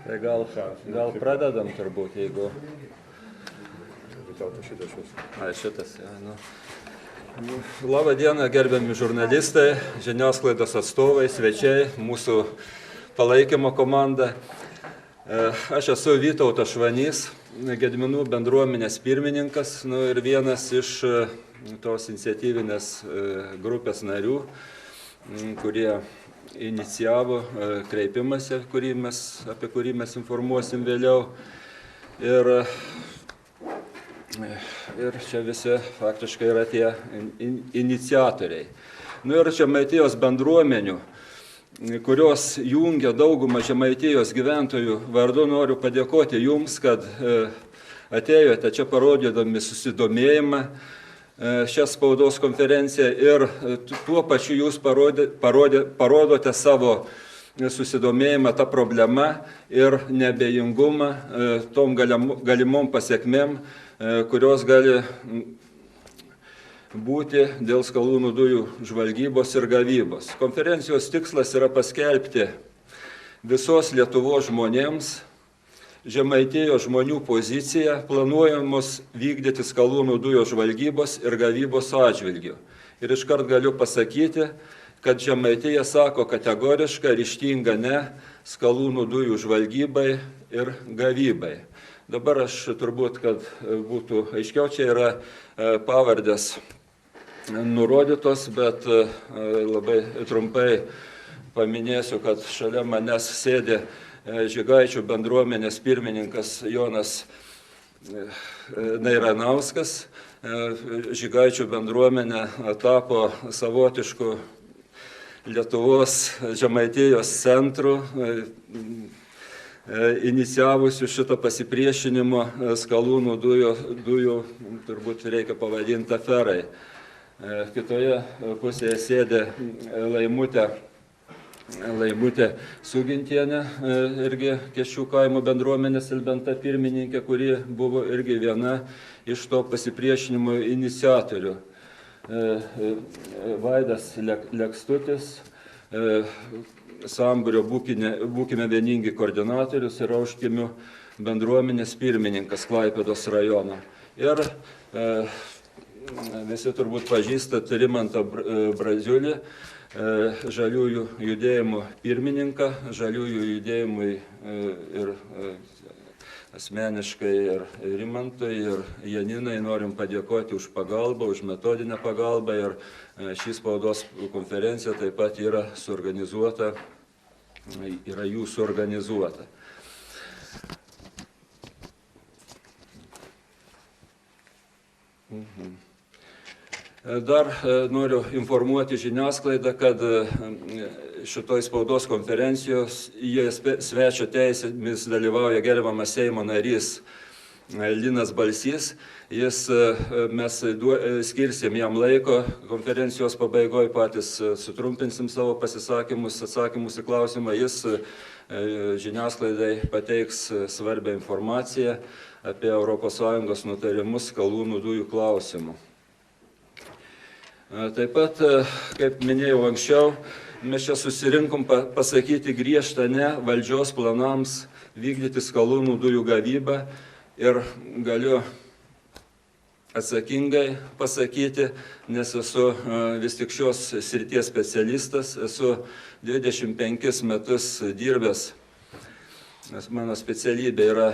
Tai gal pradedam turbūt, jeigu... Šitas, ja, nu. Labą dieną, gerbiami žurnalistai, žiniasklaidos atstovai, svečiai, mūsų palaikymo komanda. Aš esu Vytautas Švanys, Gedminų bendruomenės pirmininkas, ir vienas iš tos iniciatyvinės grupės narių, kurie inicijavo kreipimąsi, apie kurį mes informuosim vėliau. Ir čia visi faktiškai yra tie iniciatoriai. Ir Žemaitijos bendruomenių, kurios jungia daugumą Žemaitijos gyventojų vardu, noriu padėkoti jums, kad atėjote čia parodydami susidomėjimą šią spaudos konferenciją ir tuo pačiu jūs parodote savo susidomėjimą tą problemą ir neabejingumą tom galimom pasiekmėm, kurios gali būti dėl skalūnų dujų žvalgybos ir gavybos. Konferencijos tikslas yra paskelbti visos Lietuvos žmonėms Žemaitijos žmonių poziciją planuojamos vykdyti skalūnų dujų žvalgybos ir gavybos atžvilgiu. Ir iškart galiu pasakyti, kad Žemaitija sako kategorišką ryžtingą ne skalūnų dujų žvalgybai ir gavybai. Dabar aš turbūt, kad būtų aiškiau, čia yra pavardės nurodytos, bet labai trumpai paminėsiu, kad šalia manęs sėdi Žygaičių bendruomenės pirmininkas Jonas Nairanauskas. Žygaičių bendruomenė tapo savotišku Lietuvos Žemaitijos centru, inicijavusių šito pasipriešinimo skalūnų dujų, turbūt reikia pavadinti aferai. Kitoje pusėje sėdė Laimutė Sugintienė, irgi Kėšių kaimo bendruomenės Elbenta pirmininkė, kuri buvo irgi viena iš to pasipriešinimo iniciatorių. Vaidas Lekstutis, Sambūrio būkime vieningi koordinatorius ir Auškimių bendruomenės pirmininkas Klaipėdos rajono. Ir visi turbūt pažįstat Rimantą Braziulį, Žaliųjų judėjimo pirmininką. Žaliųjų judėjimui ir asmeniškai ir Rimantui, ir Janinai norim padėkoti už pagalbą, už metodinę pagalbą. Ir šį spaudos konferencija taip pat yra suorganizuota, yra jų suorganizuota. Dar noriu informuoti žiniasklaidą, kad šitoj spaudos konferencijos svečio teisėmis dalyvauja gerbiamas Seimo narys Linas Balsys. Mes skirsim jam laiko konferencijos pabaigoje, patys sutrumpinsim savo pasisakymus, atsakymus į klausimą. Jis žiniasklaidai pateiks svarbią informaciją apie ES nutarimus skalūnų dujų klausimų. Taip pat, kaip minėjau anksčiau, mes čia susirinkom pasakyti griežtą ne valdžios planams vykdyti skalūnų dujų gavybą ir galiu atsakingai pasakyti, nes esu vis tik šios srities specialistas, esu 25 metus dirbęs, nes mano specialybė yra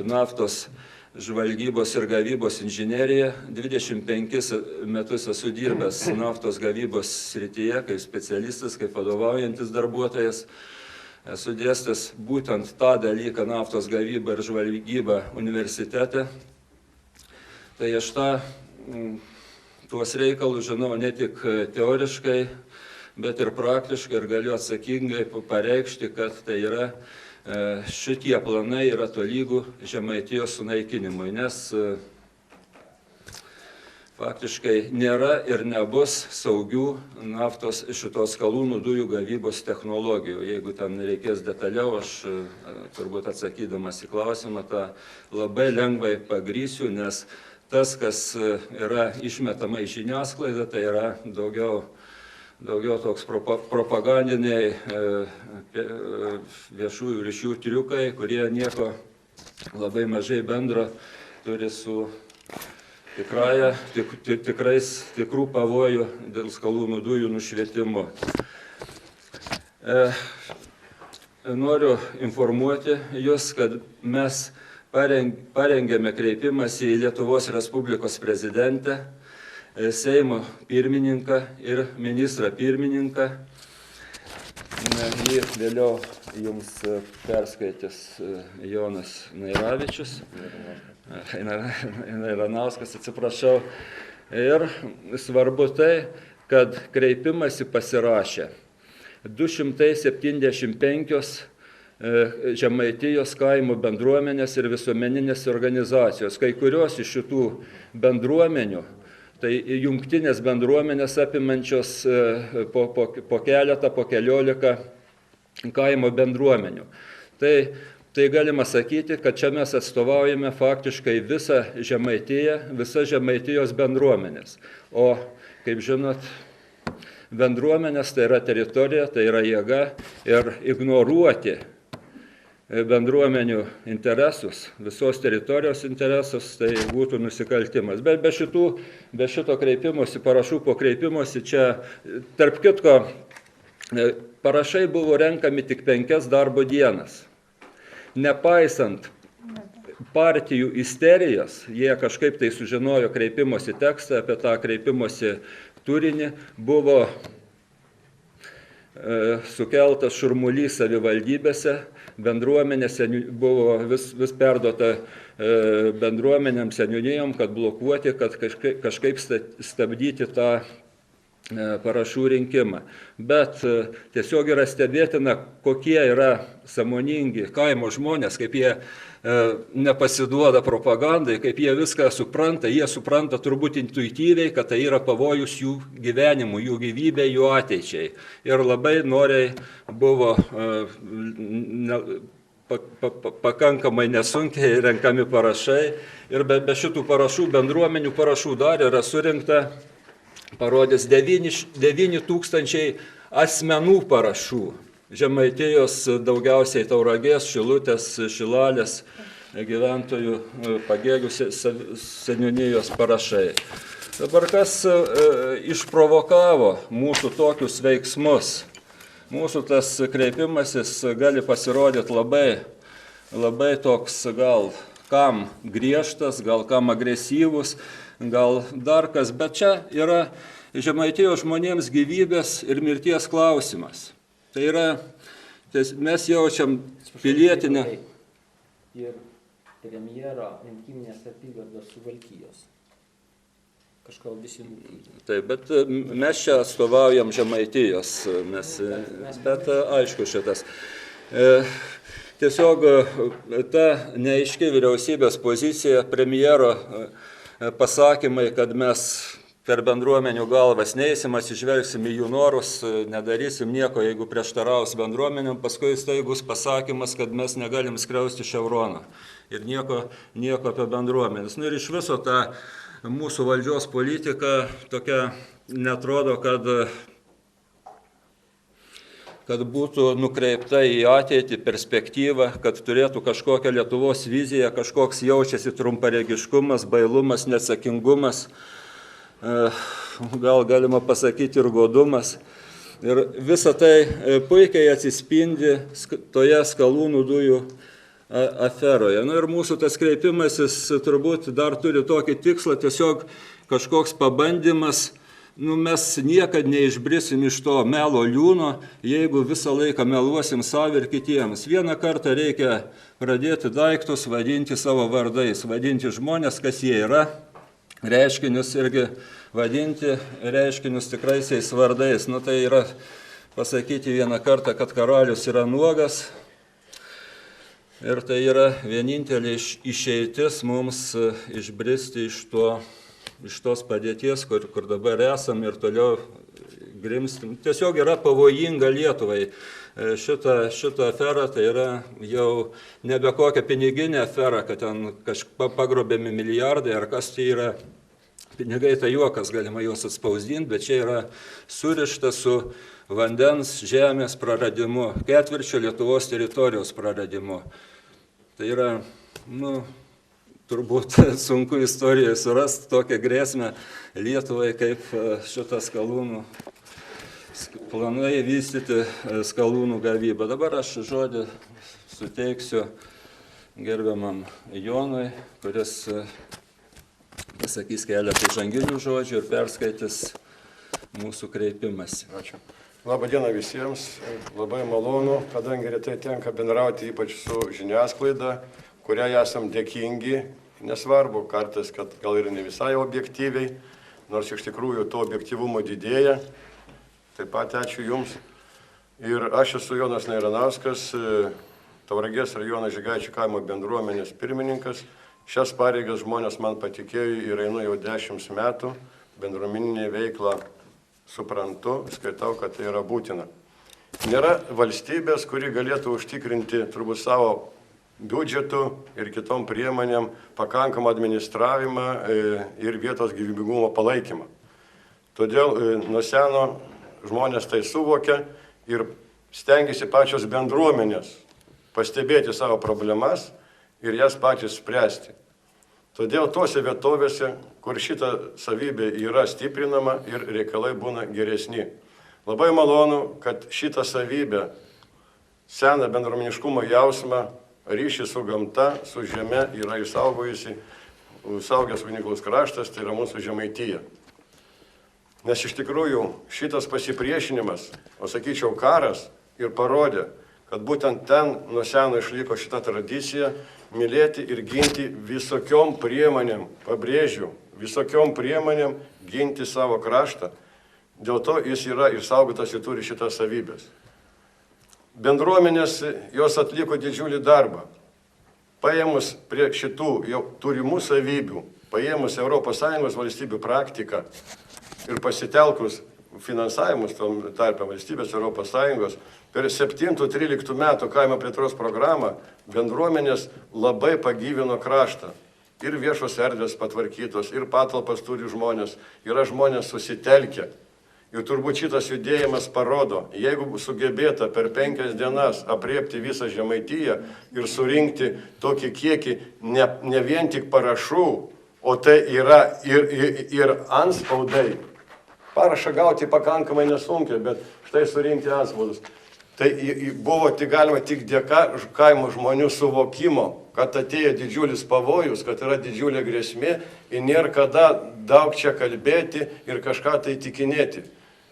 naftos žvalgybos ir gavybos inžinerija. 25 metus esu dirbęs naftos gavybos srityje kaip specialistas, kaip vadovaujantis darbuotojas. Esu dėstęs būtent tą dalyką naftos gavybą ir žvalgybą universitete. Tai aš tuos reikalus žinau ne tik teoriškai, bet ir praktiškai ir galiu atsakingai pareikšti, kad tai yra šitie planai yra tolygų Žemaitijos sunaikinimui, nes faktiškai nėra ir nebus saugių naftos šitos skalūnų dujų gavybos technologijų. Jeigu ten reikės detaliau, aš turbūt atsakydamas į klausimą tą labai lengvai pagrysiu, nes tas, kas yra išmetama į žiniasklaidą, tai yra daugiau toks propagandiniai viešųjų ryšių triukai, kurie nieko labai mažai bendro turi su tikrų pavojų dėl skalūnų dujų nušvietimu. Noriu informuoti Jūs, kad mes parengėme kreipimąsi į Lietuvos Respublikos prezidentę, Seimo pirmininką ir ministrą pirmininką. Jį vėliau Jums perskaitys Jonas Nairavičius, Nairanauskas, atsiprašau. Ir svarbu tai, kad kreipimąsi pasirašė 275 Žemaitijos kaimo bendruomenės ir visuomeninės organizacijos. Kai kurios iš šitų bendruomenių, tai jungtinės bendruomenės apimančios po keletą, po keliolika kaimo bendruomenių. Tai galima sakyti, kad čia mes atstovaujame faktiškai visą Žemaitiją, visas Žemaitijos bendruomenės. O, kaip žinot, bendruomenės tai yra teritorija, tai yra jėga ir ignoruoti bendruomenių interesus, visos teritorijos interesus, tai būtų nusikaltimas. Bet be šito kreipimosi, parašų po kreipimosi, čia, tarp kitko, parašai buvo renkami tik 5 darbo dienas. Nepaisant partijų isterijos, jie kažkaip tai sužinojo kreipimosi tekstą, apie tą kreipimosi turinį, buvo sukeltas šurmulys savivaldybėse, bendruomenėse buvo vis perduota bendruomenėm, seniūnijom, kad blokuoti, kad kažkaip stabdyti tą parašų rinkimą. Bet tiesiog yra stebėtina, kokie yra sąmoningi kaimo žmonės, kaip jie nepasiduoda propagandai, kaip jie viską supranta. Jie supranta turbūt intuityviai, kad tai yra pavojus jų gyvenimui, jų gyvybei, jų ateičiai. Ir labai noriai buvo pakankamai nesunkiai renkami parašai. Ir be šitų parašų, bendruomenių parašų dar yra surinkta, parodys 9 000 asmenų parašų. Žemaitijos daugiausiai Tauragės, Šilutės, Šilalės gyventojų Pagėgių seniūnijos parašai. Dabar kas išprovokavo mūsų tokius veiksmus? Mūsų tas kreipimasis gali pasirodyti labai toks gal kam griežtas, gal kam agresyvus, gal dar kas, bet čia yra Žemaitijos žmonėms gyvybės ir mirties klausimas. Tai yra, mes jaučiam pilietinę. Ir premjero rinkiminės apygardos Suvalkijos. Kažką visi. Taip, bet mes čia atstovaujam Žemaitijos, bet aišku šitas. Tiesiog ta neaiški vyriausybės pozicija, premjero pasakymai, kad mes per bendruomenių galvas neįsim, atsižvelgsim į jų norus, nedarysim nieko, jeigu prieštaraus bendruomenėm, paskui staigus pasakymas, kad mes negalim skriausti ševrono ir nieko apie bendruomenės. Ir iš viso ta mūsų valdžios politika tokia netrodo, kad būtų nukreipta į ateitį, perspektyvą, kad turėtų kažkokią Lietuvos viziją, kažkoks jaučiasi trumparegiškumas, bailumas, neatsakingumas, gal galima pasakyti ir godumas. Ir visa tai puikiai atsispindi toje skalūnų dujų aferoje. Ir mūsų tas kreipimasis turbūt dar turi tokį tikslą, tiesiog kažkoks pabandymas. Mes niekad neišbrisim iš to melo liūno, jeigu visą laiką meluosim savo ir kitiems. Vieną kartą reikia pradėti daiktus vadinti savo vardais, vadinti žmonės, kas jie yra, reiškinius irgi vadinti reiškinius tikraisiais vardais. Tai yra pasakyti vieną kartą, kad karalius yra nuogas ir tai yra vienintelė išeitis mums išbristi iš tos padėties, kur dabar esam ir toliau grimstim. Tiesiog yra pavojinga Lietuvai. Šita afera tai yra jau nebe kokia piniginė afera, kad ten pagrobiami milijardai ar kas tai yra. Pinigai tai juokas, galima juos atspausdinti, bet čia yra surišta su vandens, žemės praradimu, ketvirčio Lietuvos teritorijos praradimu. Tai yra, turbūt sunku istorijoje surasti tokią grėsmę Lietuvai kaip šitas skalūnų planai vystyti skalūnų gavybą. Dabar aš žodį suteiksiu gerbiamam Jonui, kuris pasakys keletą žanginių žodžių ir perskaitys mūsų kreipimąsi. Ačiū. Labą dieną visiems. Labai malonu, kadangi retai tenka bendrauti ypač su žiniasklaida, kuriai esam dėkingi, nesvarbu, kartais, kad gal ir ne visai objektyviai, nors iš tikrųjų to objektyvumo didėja. Taip pat ačiū Jums. Ir aš esu Jonas Nairanauskas, Tauragės rajono Žygaičių kaimo bendruomenės pirmininkas. Šias pareigas žmonės man patikėjo ir einu jau 10 metų. Bendruomeninė veikla suprantu, skaitau, kad tai yra būtina. Nėra valstybės, kuri galėtų užtikrinti turbūt savo biudžetų ir kitom priemonėm pakankamą administravimą ir vietos gyvybingumo palaikymą. Todėl nuo seno žmonės tai suvokia ir stengiasi pačios bendruomenės pastebėti savo problemas ir jas pačios spręsti. Todėl tose vietovėse, kur šita savybė yra stiprinama ir reikalai būna geresni. Labai malonu, kad šitą savybę, seną bendruomeniškumo jausmą, ryšį su gamta, su žeme yra išsaugojusi saugęs unikalus kraštas, tai yra mūsų Žemaitija. Nes iš tikrųjų šitas pasipriešinimas, o sakyčiau karas, ir parodė, kad būtent ten nuo seno išliko šita tradicija mylėti ir ginti visokiom priemonėm, pabrėžiu, visokiom priemonėm ginti savo kraštą. Dėl to jis yra išsaugotas ir turi šitas savybės. Bendruomenės jos atliko didžiulį darbą. Paėmus prie šitų jau turimų savybių, paėmus ES valstybių praktiką ir pasitelkus finansavimus tarp valstybės ES, per 7-13 metų kaimo plėtros programą bendruomenės labai pagyvino kraštą. Ir viešos erdvės patvarkytos, ir patalpas turi žmonės, yra žmonės susitelkę. Ir turbūt šitas judėjimas parodo, jeigu sugebėta per 5 dienas apriepti visą Žemaitiją ir surinkti tokį kiekį ne vien tik parašų, o tai yra ir anspaudai. Parašą gauti pakankamai nesunkiai, bet štai surinkti anspaudus. Tai buvo galima tik dėka kaimo žmonių suvokimo, kad atėjo didžiulis pavojus, kad yra didžiulė grėsmė ir nėra kada daug čia kalbėti ir kažką tai tikinėti.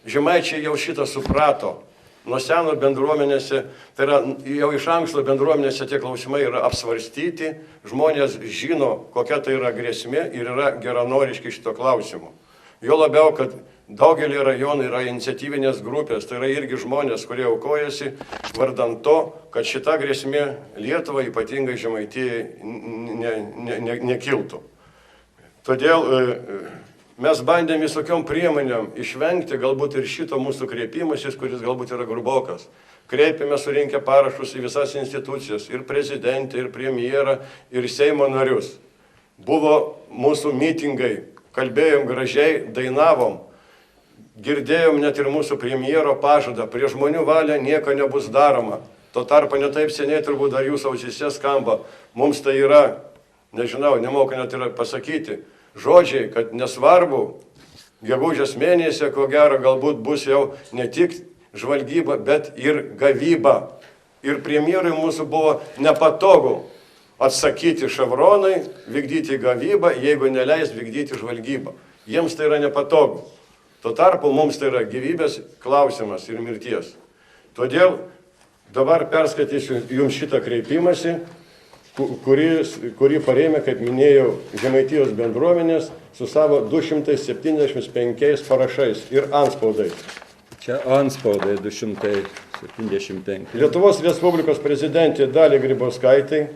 Žemaičiai jau šitą suprato. Nuo seno bendruomenėse, tai yra jau iš anksto bendruomenėse tie klausimai yra apsvarstyti, žmonės žino, kokia tai yra grėsmė ir yra geranoriški šito klausimu. Jo labiau, kad daugelį rajonų yra iniciatyvinės grupės, tai yra irgi žmonės, kurie aukojasi vardant to, kad šita grėsmė Lietuvai, ypatingai Žemaitijai, nekiltų. Todėl mes bandėm visokiom priemonėm išvengti galbūt ir šito mūsų kreipimasis, kuris galbūt yra grubokas. Kreipėme surinkę parašus į visas institucijas, ir prezidentę, ir premjerą, ir Seimo narius. Buvo mūsų mitingai, kalbėjom gražiai, dainavom. Girdėjom net ir mūsų premjero pažadą, prie žmonių valią nieko nebus daroma. Tuo tarpu netaip seniai turbūt dar jūsų ausise skamba. Mums tai yra, nežinau, nemoku net ir pasakyti, žodžiai, kad nesvarbu, gegužės mėnesį, ko gero, galbūt bus jau ne tik žvalgyba, bet ir gavyba. Ir premjerui mūsų buvo nepatogu atsakyti ševronai, vykdyti gavybą, jeigu neleis vykdyti žvalgybą. Jiems tai yra nepatogu. Tuo tarpu mums tai yra gyvybės klausimas ir mirties. Todėl dabar perskaitysiu jums šitą kreipimąsi, kurį parėmė, kaip minėjau, Žemaitijos bendruomenės su savo 275 parašais ir anspaudais. Čia anspaudai 275. Lietuvos Respublikos prezidentė Daliai Grybauskaitei,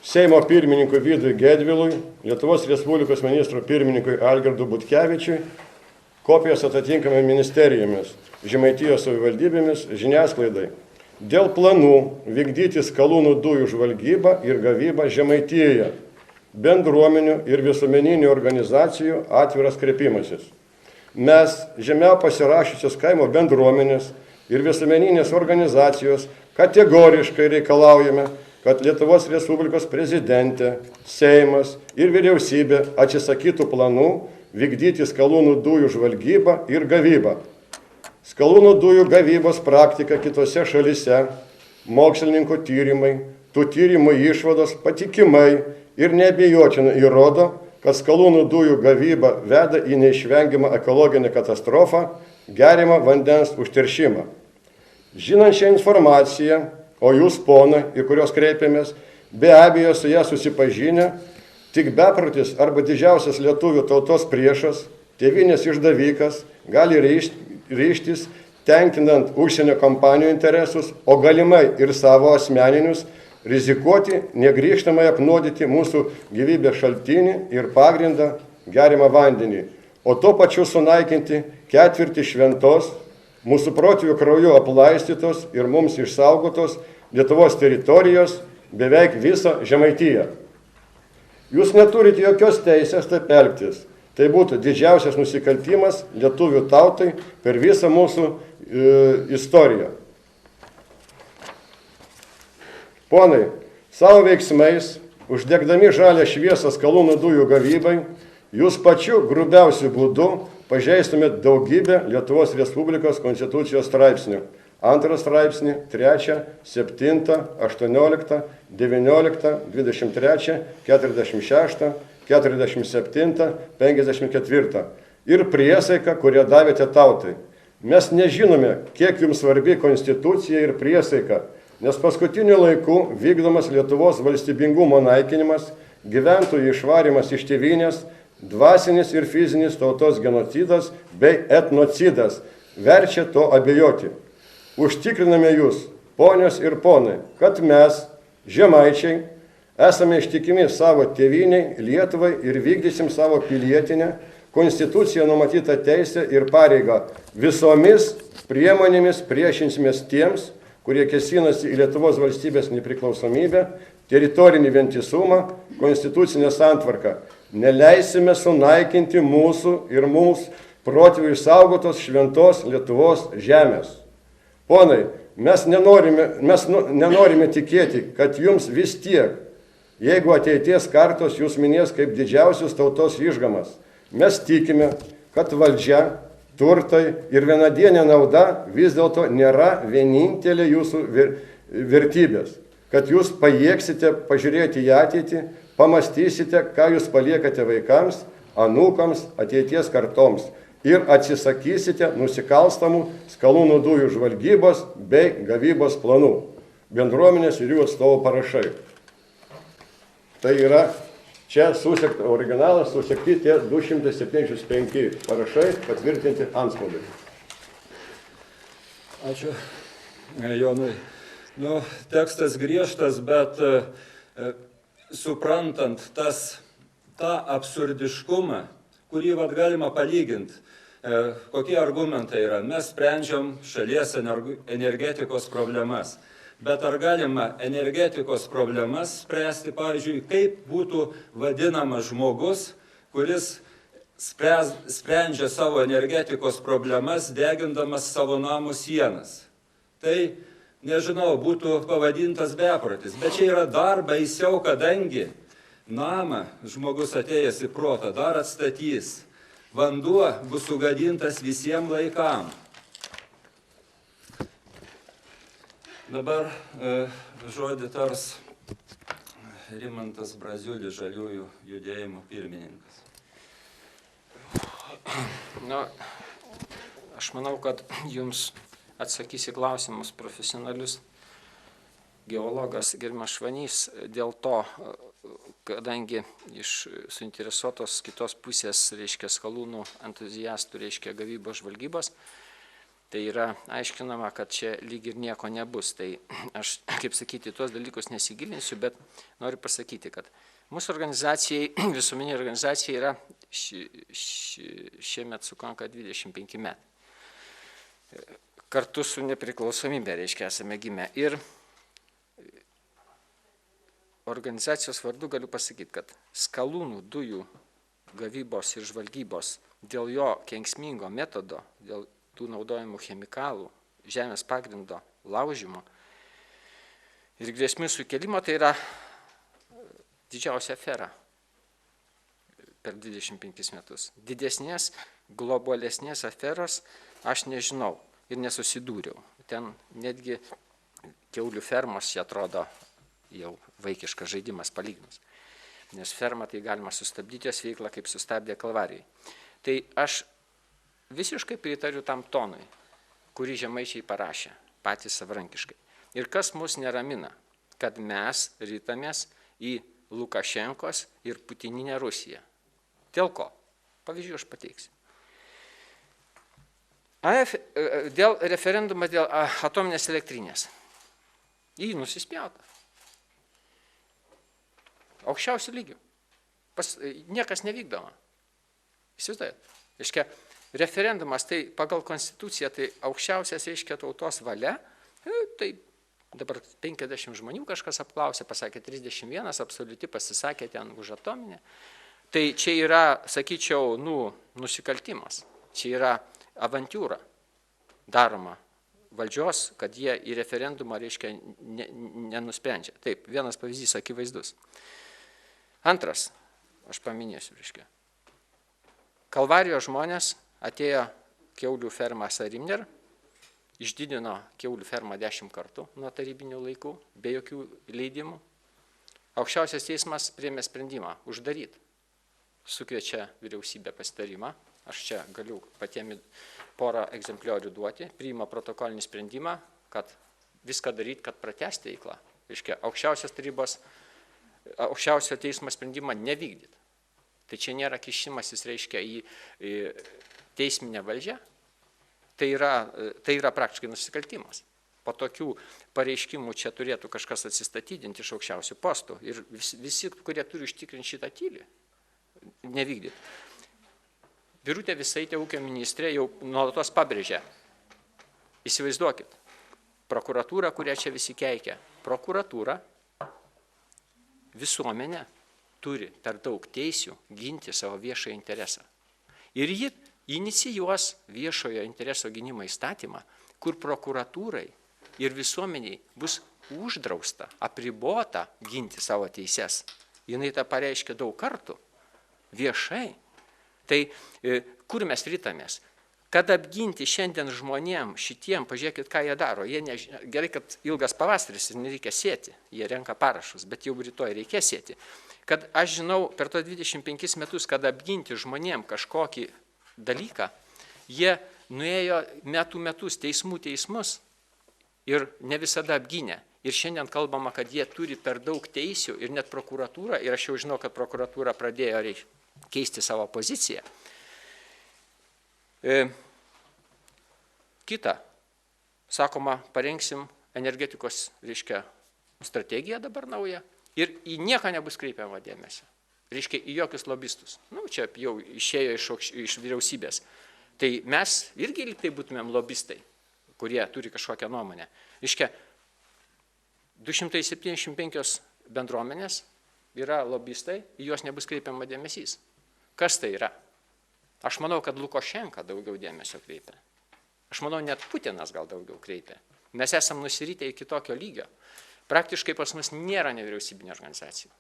Seimo pirmininkui Vydui Gedvilui, Lietuvos Respublikos ministro pirmininkui Algirdui Butkevičiui, kopijos atitinkamai ministerijomis, Žemaitijos savivaldybėmis, žiniasklaidai. Dėl planų vykdyti skalūnų dujų žvalgybą ir gavybą Žemaitijoje. bendruomenių ir visuomeninių organizacijų atviras kreipimasis. Mes, žemiau pasirašysios kaimo bendruomenės ir visuomeninės organizacijos, kategoriškai reikalaujame, kad Lietuvos Respublikos prezidentė, Seimas ir vyriausybė atsisakytų planų vykdyti skalūnų dujų žvalgybą ir gavybą. Skalūnų dujų gavybos praktika kitose šalyse, mokslininkų tyrimai, tų tyrimų išvados patikimai ir neabejotinai įrodo, kad skalūnų dujų gavyba veda į neišvengiamą ekologinę katastrofą, geriamą vandens užteršimą. Žinant šią informaciją, o jūs, ponai, į kurios kreipiamės, be abejo su ją susipažinę, tik beprotis arba didžiausias lietuvių tautos priešas, tėvynės išdavikas, gali ryžtis, tenkinant užsienio kompanijų interesus, o galimai ir savo asmeninius, rizikuoti, negrįžtamai apnuodyti mūsų gyvybės šaltinį ir pagrindą geriamą vandenį, o tuo pačiu sunaikinti ketvirtį šventos, mūsų protėvių krauju aplaistytos ir mums išsaugotos Lietuvos teritorijos beveik visą Žemaitiją. Jūs neturite jokios teisės taip elgtis. Tai būtų didžiausias nusikaltimas lietuvių tautai per visą mūsų istoriją. Ponai, savo veiksmais, uždegdami žalią šviesą skalūnų dujų gavybai, jūs pačiu grubiausiu būdu pažeistumėt daugybę Lietuvos Respublikos konstitucijos straipsnių. 2 straipsnį, 3, 7, 18, 19, 23, 46, 47, 54 ir priesaika, kurią davėte tautai. Mes nežinome, kiek jums svarbi konstitucija ir priesaika, nes paskutiniu laiku vykdomas Lietuvos valstybingumo naikinimas, gyventojų išvarimas iš tėvynės, dvasinis ir fizinis tautos genocidas bei etnocidas verčia to abejoti. Užtikriname jūs, ponios ir ponai, kad mes, žemaičiai, esame ištikimi savo tėvyniai, Lietuvai ir vykdysim savo pilietinę, konstituciją numatytą teisę ir pareigą. Visomis priemonėmis priešinsimės tiems, kurie kėsinasi į Lietuvos valstybės nepriklausomybę, teritorinį vientisumą, konstitucinę santvarką. Neleisime sunaikinti mūsų ir mūsų protėvių išsaugotos šventos Lietuvos žemės. Ponai, mes nenorime tikėti, kad jums vis tiek, jeigu ateities kartos jūs minės kaip didžiausius tautos išgamas, mes tikime, kad valdžia, turtai ir vienadienė nauda vis dėlto nėra vienintelė jūsų vertybės, kad jūs pajėgsite pažiūrėti į ateitį, pamastysite, ką jūs paliekate vaikams, anūkams, ateities kartoms ir atsisakysite nusikalstamų skalūnų dujų žvalgybos bei gavybos planų. Bendruomenės ir jų atstovų parašai. Tai yra čia originalas susekti tie 275 parašai patvirtinti antspaudai. Ačiū, Jonai. Tekstas griežtas, bet suprantant tą absurdiškumą, kurį galima palyginti, kokie argumentai yra. Mes sprendžiam šalies energetikos problemas. Bet ar galima energetikos problemas spręsti, pavyzdžiui, kaip būtų vadinamas žmogus, kuris sprendžia savo energetikos problemas, degindamas savo namų sienas? Tai, nežinau, būtų pavadintas beprotis. Bet čia yra dar baisiau, kadangi namą žmogus atėjęs į protą dar atstatys. Vanduo bus sugadintas visiems laikam. Dabar žodį tars Rimantas Braziulis, Žaliųjų judėjimo pirmininkas. Aš manau, kad jums atsakys į klausimus profesionalius geologas gerbiamas Švanys, dėl to, kadangi iš suinteresuotos kitos pusės, reiškia, skalūnų entuziastų, reiškia, gavybos žvalgybos, tai yra aiškinama, kad čia lyg ir nieko nebus. Tai aš, kaip sakyti, tuos dalykus nesigilinsiu, bet noriu pasakyti, kad mūsų organizacijai, visuomeninė organizacija yra šiemet sukanka 25 metai. Kartu su nepriklausomybė, reiškia, esame gimę. Ir organizacijos vardu galiu pasakyti, kad skalūnų dujų gavybos ir žvalgybos dėl jo kenksmingo metodo, dėl tų naudojimų chemikalų, žemės pagrindo laužimo ir grėsmių sukelimo, tai yra didžiausia afera per 25 metus. Didesnės, globalesnės aferos aš nežinau ir nesusidūriau. Ten netgi kiaulių fermos, čia atrodo, jau vaikiškas žaidimas palyginus. Nes fermą tai galima sustabdyti jos veiklą, kaip sustabdė Kalvarijai. Tai aš visiškai pritariu tam tonui, kurį žemaičiai parašė, patys savarankiškai. Ir kas mus neramina, kad mes rytamės į Lukašenkos ir Putininę Rusiją. Dėl ko? Pavyzdžių aš pateiksiu. Dėl referendumo dėl atominės elektrinės. Jį nusispjauta. Aukščiausių lygių. Niekas nevykdoma. Įsivaizduojat. Reiškia, referendumas tai pagal konstituciją tai aukščiausias, reiškia, tautos valia. Tai dabar 50 žmonių kažkas apklausė, pasakė 31, absoliuti pasisakė ten už atominę. Tai čia yra, sakyčiau, nusikaltimas. Čia yra avantūra daroma valdžios, kad jie į referendumą, reiškia, nenusprendžia. Taip, vienas pavyzdys akivaizdus. Antras, aš paminėsiu, reiškia. Kalvarijos žmonės atėjo kiaulių fermą Sarimner, išdidino kiaulių fermą 10 kartų nuo tarybinių laikų, be jokių leidimų. Aukščiausias teismas priėmė sprendimą uždaryti. Sukviečia vyriausybę pasitarimą, aš čia galiu patiems porą egzempliorių duoti, priima protokolinį sprendimą, kad viską daryti, kad pratęsti veiklą. Reiškia, aukščiausio teismo sprendimą nevykdyti. Tai čia nėra kišimasis, reiškia, į teisminę valdžią, tai yra praktiškai nusikaltimas. Po tokių pareiškimų čia turėtų kažkas atsistatydinti iš aukščiausių postų ir visi, kurie turi užtikrinti šitą tylį, nevykdyti. Birutė Visaitė, ūkio ministrė, jau nuolatos pabrėžė. Įsivaizduokit, prokuratūra, kurią čia visi keikia, prokuratūra, visuomenė turi per daug teisių ginti savo viešojo interesą. Ir ji inicijuos viešojo intereso gynimo įstatymą, kur prokuratūrai ir visuomeniai bus uždrausta, apribota ginti savo teises. Jinai tą pareiškia daug kartų. Viešai. Tai kur mes rytamės? Kad apginti šiandien žmonėm šitiem, pažiūrėkit, ką jie daro. Gerai, kad ilgas pavasaris ir nereikia sėti, jie renka parašus, bet jau rytoj reikia sėti. Kad aš žinau, per to 25 metus, kad apginti žmonėm kažkokį dalyką, jie nuėjo metus teismus ir ne visada apgynė. Ir šiandien kalbama, kad jie turi per daug teisių ir net prokuratūra, ir aš jau žinau, kad prokuratūra pradėjo keisti savo poziciją. Kita, sakoma, parengsim energetikos, reiškia, strategiją dabar naują ir į nieką nebus kreipiama dėmesio. Reiškia, į jokius lobistus. Čia jau išėjo iš vyriausybės. Tai mes irgi lyg tai būtumėm lobistai, kurie turi kažkokią nuomonę. Reiškia, 275 bendruomenės yra lobistai, į juos nebus kreipiama dėmesys. Kas tai yra? Aš manau, kad Lukašenka daugiau dėmesio kreipia. Aš manau, net Putinas gal daugiau kreipia. Mes esam nusirytę iki tokio lygio. Praktiškai pas mus nėra nevyriausybinio organizacijų.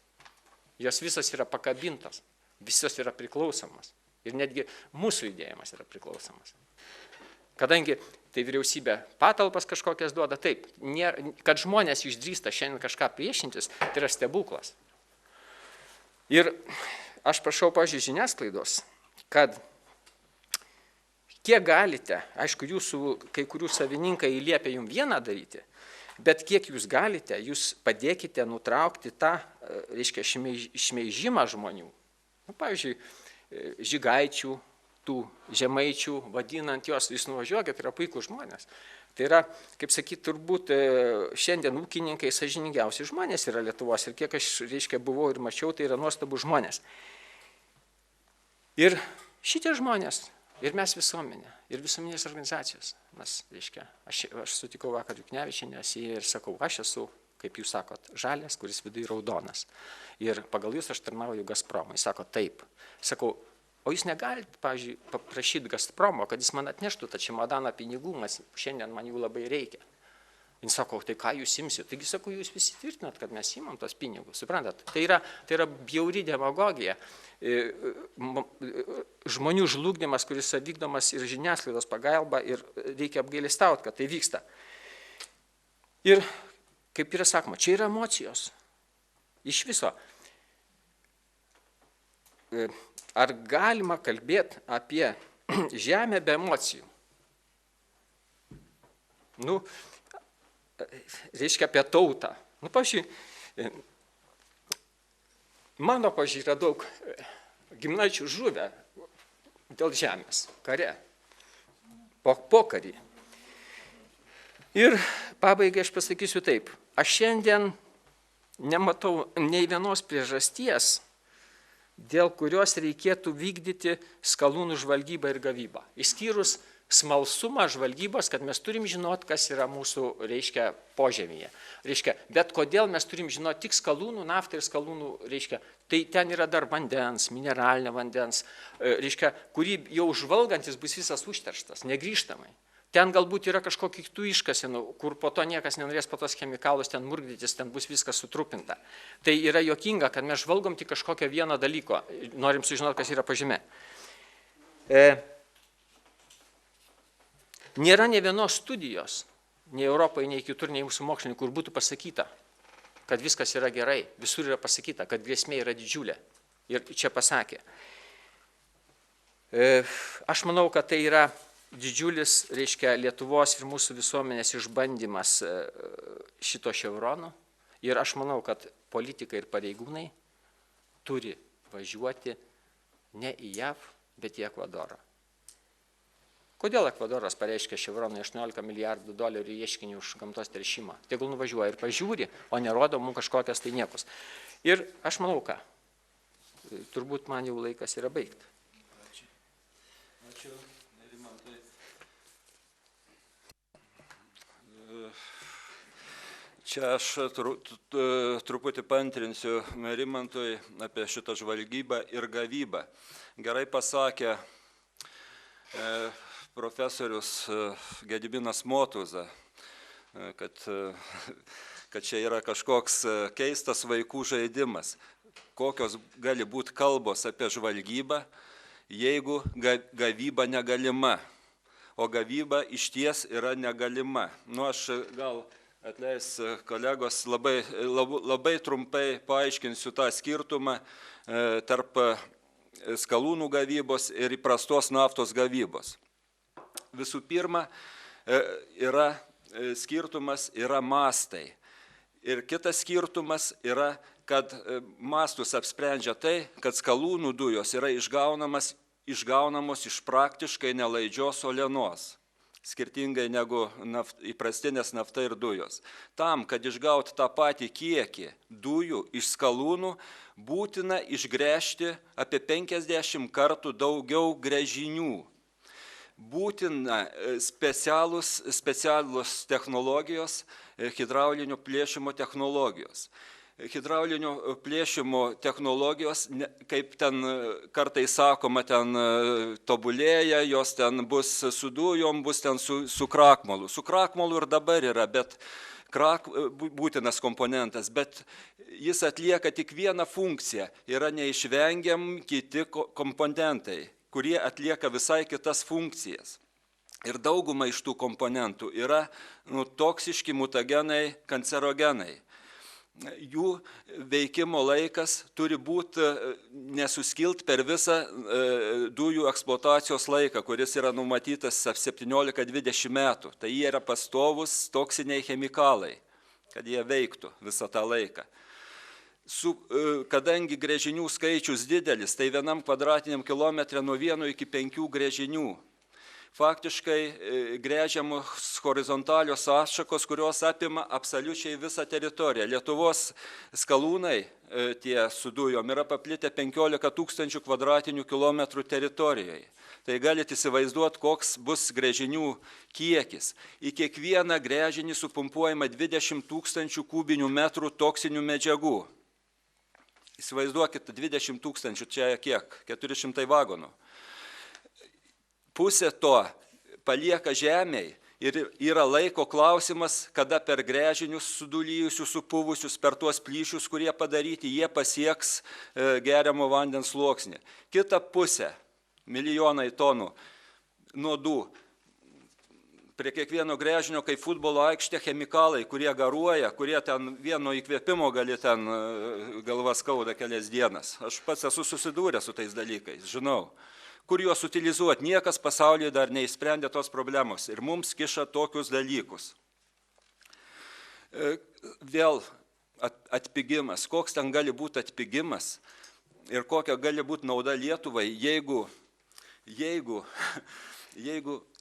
Jos visos yra pakabintos, visos yra priklausomos. Ir netgi mūsų judėjimas yra priklausomas. Kadangi tai vyriausybė patalpas kažkokias duoda, taip, kad žmonės išdrįsta šiandien kažką priešintis, tai yra stebuklas. Ir aš prašau, pavyzdžiui, žiniasklaidos, kad kiek galite, aišku, jūsų kai kurių savininkai liepia jums vieną daryti, bet kiek jūs galite, jūs padėkite nutraukti tą, reiškia, šmeižimą žmonių. Pavyzdžiui, žygaičių, tų žemaičių, vadinant juos, jūs nuvažiuokit, yra puikūs žmonės. Tai yra, kaip sakyti, turbūt šiandien ūkininkai sąžiningiausi žmonės yra Lietuvos ir kiek aš, reiškia, buvau ir mačiau, tai yra nuostabų žmonės. Ir šitie žmonės, ir mes visuomenė, ir visuomenės organizacijos, mes, reiškia, aš sutikau vakar Juknevičienę ir sakau, aš esu kaip jūs sakot, žalias, kuris viduje raudonas. Ir pagal jūs aš tarnauju Gazpromui. Jis sako, taip. Sakau, o jūs negalite, pavyzdžiui, paprašyti Gazpromo, kad jis man atneštų tą čemodaną pinigų, nes šiandien man jų labai reikia. Jis sako, tai ką jūs imsit? Taigi, sakau, jūs visi tvirtinat, kad mes imam tos pinigus, suprantat? Tai yra bjauri demagogija. Žmonių žlugdymas, kuris vykdomas ir žiniasklaidos pagalba, ir reikia apgailestauti, kad tai vyksta. Ir, kaip yra sakoma, čia yra emocijos. Iš viso. Ar galima kalbėti apie žemę be emocijų? Nu, reiškia apie tautą. Nu, pavyzdžiui, mano, pavyzdžiui, yra daug giminaičių žuvę dėl žemės, kare, pokarį. Ir pabaigai aš pasakysiu taip, aš šiandien nematau nei vienos priežasties, dėl kurios reikėtų vykdyti skalūnų žvalgybą ir gavybą. Išskyrus smalsumą žvalgybos, kad mes turim žinot, kas yra mūsų, reiškia, požemyje. Reiškia, bet kodėl mes turim žinot tik skalūnų, naftą ir skalūnų, reiškia, tai ten yra dar vandens, mineralinio vandens, reiškia, kurį jau žvalgantis bus visas užterštas, negrįžtamai. Ten galbūt yra kažkokių kitų iškasenų, kur po to niekas nenorės po tos chemikalus ten murgdytis, ten bus viskas sutrupinta. Tai yra juokinga, kad mes žvalgom tik kažkokio vieno dalyko, norim sužinoti, kas yra pažeme. Nėra ne vienos studijos, nei Europoje, nei kitur, nei mūsų mokslininkų, kur būtų pasakyta, kad viskas yra gerai, visur yra pasakyta, kad grėsmė yra didžiulė. Ir čia pasakė. Aš manau, kad tai yra didžiulis, reiškia, Lietuvos ir mūsų visuomenės išbandymas šito ševrono. Ir aš manau, kad politikai ir pareigūnai turi važiuoti ne į JAV, bet į Ekvadorą. Kodėl Ekvadoras pareiškė ševronui 18 milijardų dolerių ieškinį už gamtos teršimą? Tegul nuvažiuoja ir pažiūri, o nerodo mums kažkokias tai niekus. Ir aš manau, ką? Turbūt man jau laikas yra baigti. Ačiū. Nerimantai. Čia aš truputį paantrinsiu Nerimantui apie šitą žvalgybą ir gavybą. Gerai pasakė profesorius Gediminas Motuza, kad čia yra kažkoks keistas vaikų žaidimas. Kokios gali būti kalbos apie žvalgybą, jeigu gavyba negalima, o gavyba išties yra negalima. Nu, aš gal atleis kolegos labai trumpai paaiškinsiu tą skirtumą tarp skalūnų gavybos ir įprastos naftos gavybos. Visų pirma, skirtumas yra mastai. Ir kitas skirtumas yra, kad mastus apsprendžia tai, kad skalūnų dujos yra išgaunamos iš praktiškai nelaidžios uolienos, skirtingai negu įprastinės nafta ir dujos. Tam, kad išgauti tą patį kiekį dujų iš skalūnų, būtina išgręžti apie 50 kartų daugiau gręžinių. Būtina specialus technologijos, hidraulinio plėšimo technologijos. Hidraulinio plėšimo technologijos, kaip ten kartais sakoma, ten tobulėja, jos ten bus su dujom, bus ten su krakmolu. Su krakmolu ir dabar yra, bet būtinas komponentas, bet jis atlieka tik vieną funkciją, yra neišvengiam kiti komponentai, kurie atlieka visai kitas funkcijas. Ir dauguma iš tų komponentų yra toksiški mutagenai, kancerogenai. Jų veikimo laikas turi būti nesuskilt per visą dujų eksploatacijos laiką, kuris yra numatytas 17-20 metų. Tai jie yra pastovus toksiniai chemikalai, kad jie veiktų visą tą laiką. Kadangi gręžinių skaičius didelis, tai vienam kvadratiniam kilometre nuo 1 iki 5 gręžinių. faktiškai gręžiamos horizontalios atšakos, kurios apima absoliučiai visą teritoriją. Lietuvos skalūnai tie su dujom yra paplitę 15 000 kvadratinių kilometrų teritorijoje. Tai galite įsivaizduoti, koks bus gręžinių kiekis. Į kiekvieną gręžinį supumpuojama 20 000 kubinių metrų toksinių medžiagų. Įsivaizduokit, 20 000, čia kiek? 400 vagonų. Pusė to palieka žemėje ir yra laiko klausimas, kada per gręžinius sudulyjusius, supuvusius, per tuos plyšius, kurie padaryti, jie pasieks geriamo vandens sluoksnį. Kita pusė, milijonai tonų nuodų. Prie kiekvieno gręžinio, kaip futbolo aikštė, chemikalai, kurie garuoja, kurie ten vieno įkvėpimo gali ten galva skauda kelias dienas. Aš pats esu susidūręs su tais dalykais, žinau. Kur juos utilizuoti, niekas pasaulyje dar neįsprendė tos problemos ir mums kiša tokius dalykus. Vėl atpigimas, koks ten gali būti atpigimas ir kokia gali būti nauda Lietuvai, jeigu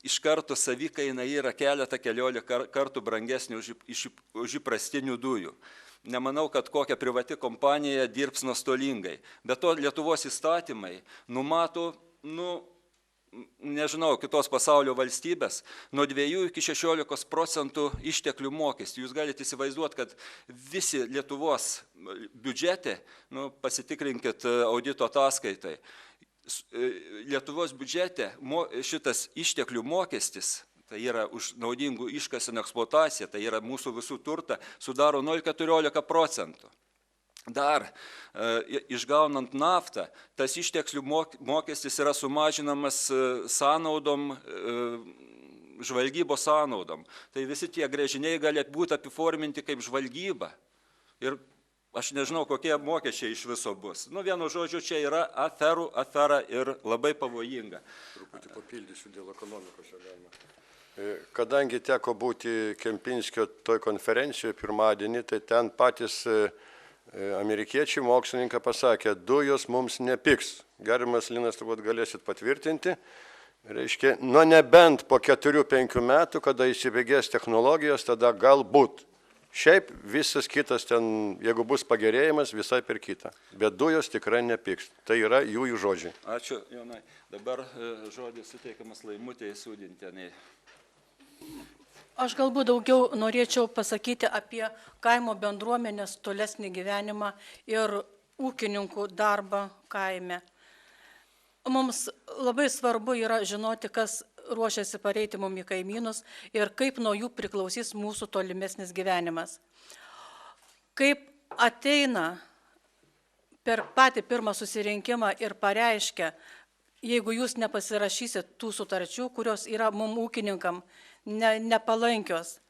iš karto savikaina yra keliolika kartų brangesnė už įprastinių dujų. Nemanau, kad kokia privati kompanija dirbs nuostolingai. Be to Lietuvos įstatymai numato, nežinau, kitos pasaulio valstybės, nuo 2 iki 16% išteklių mokestį. Jūs galite įsivaizduoti, kad visi Lietuvos biudžete, pasitikrinkit audito ataskaitai, Lietuvos biudžete šitas išteklių mokestis, tai yra už naudingų iškasenų eksploataciją, tai yra mūsų visų turtą, sudaro 0,14%. Dar išgaunant naftą, tas išteklių mokestis yra sumažinamas sąnaudom, žvalgybos sąnaudom. Tai visi tie gręžiniai gali būti apiforminti kaip žvalgyba. Ir aš nežinau, kokie mokesčiai iš viso bus. Vienu žodžiu, čia yra afera ir labai pavojinga. Truputį papildysiu dėl ekonomikos, jau galima. Kadangi teko būti Kempinskio toj konferencijoje pirmadienį, tai ten patys amerikiečiai mokslininkai pasakė, dujos mums nepigs. Gerbiamas Linas, turbūt galėsit patvirtinti. Reiškia, nebent po 4-5 metų, kada įsibėgės technologijos, tada galbūt. Šiaip visas kitas ten, jeigu bus pagerėjimas, visai per kitą. Bet dujos tikrai nepigs. Tai yra jų žodžiai. Ačiū, Jonai. Dabar žodis suteikiamas Laimutei Sūdintienei. Aš galbūt daugiau norėčiau pasakyti apie kaimo bendruomenės tolesnį gyvenimą ir ūkininkų darbą kaime. Mums labai svarbu yra žinoti, kas ruošiasi pareiti mum į kaimynus ir kaip nuo jų priklausys mūsų tolimesnis gyvenimas. Kaip ateina per patį pirmą susirinkimą ir pareiškia, jeigu jūs nepasirašysit tų sutarčių, kurios yra mum ūkininkam nepalankios,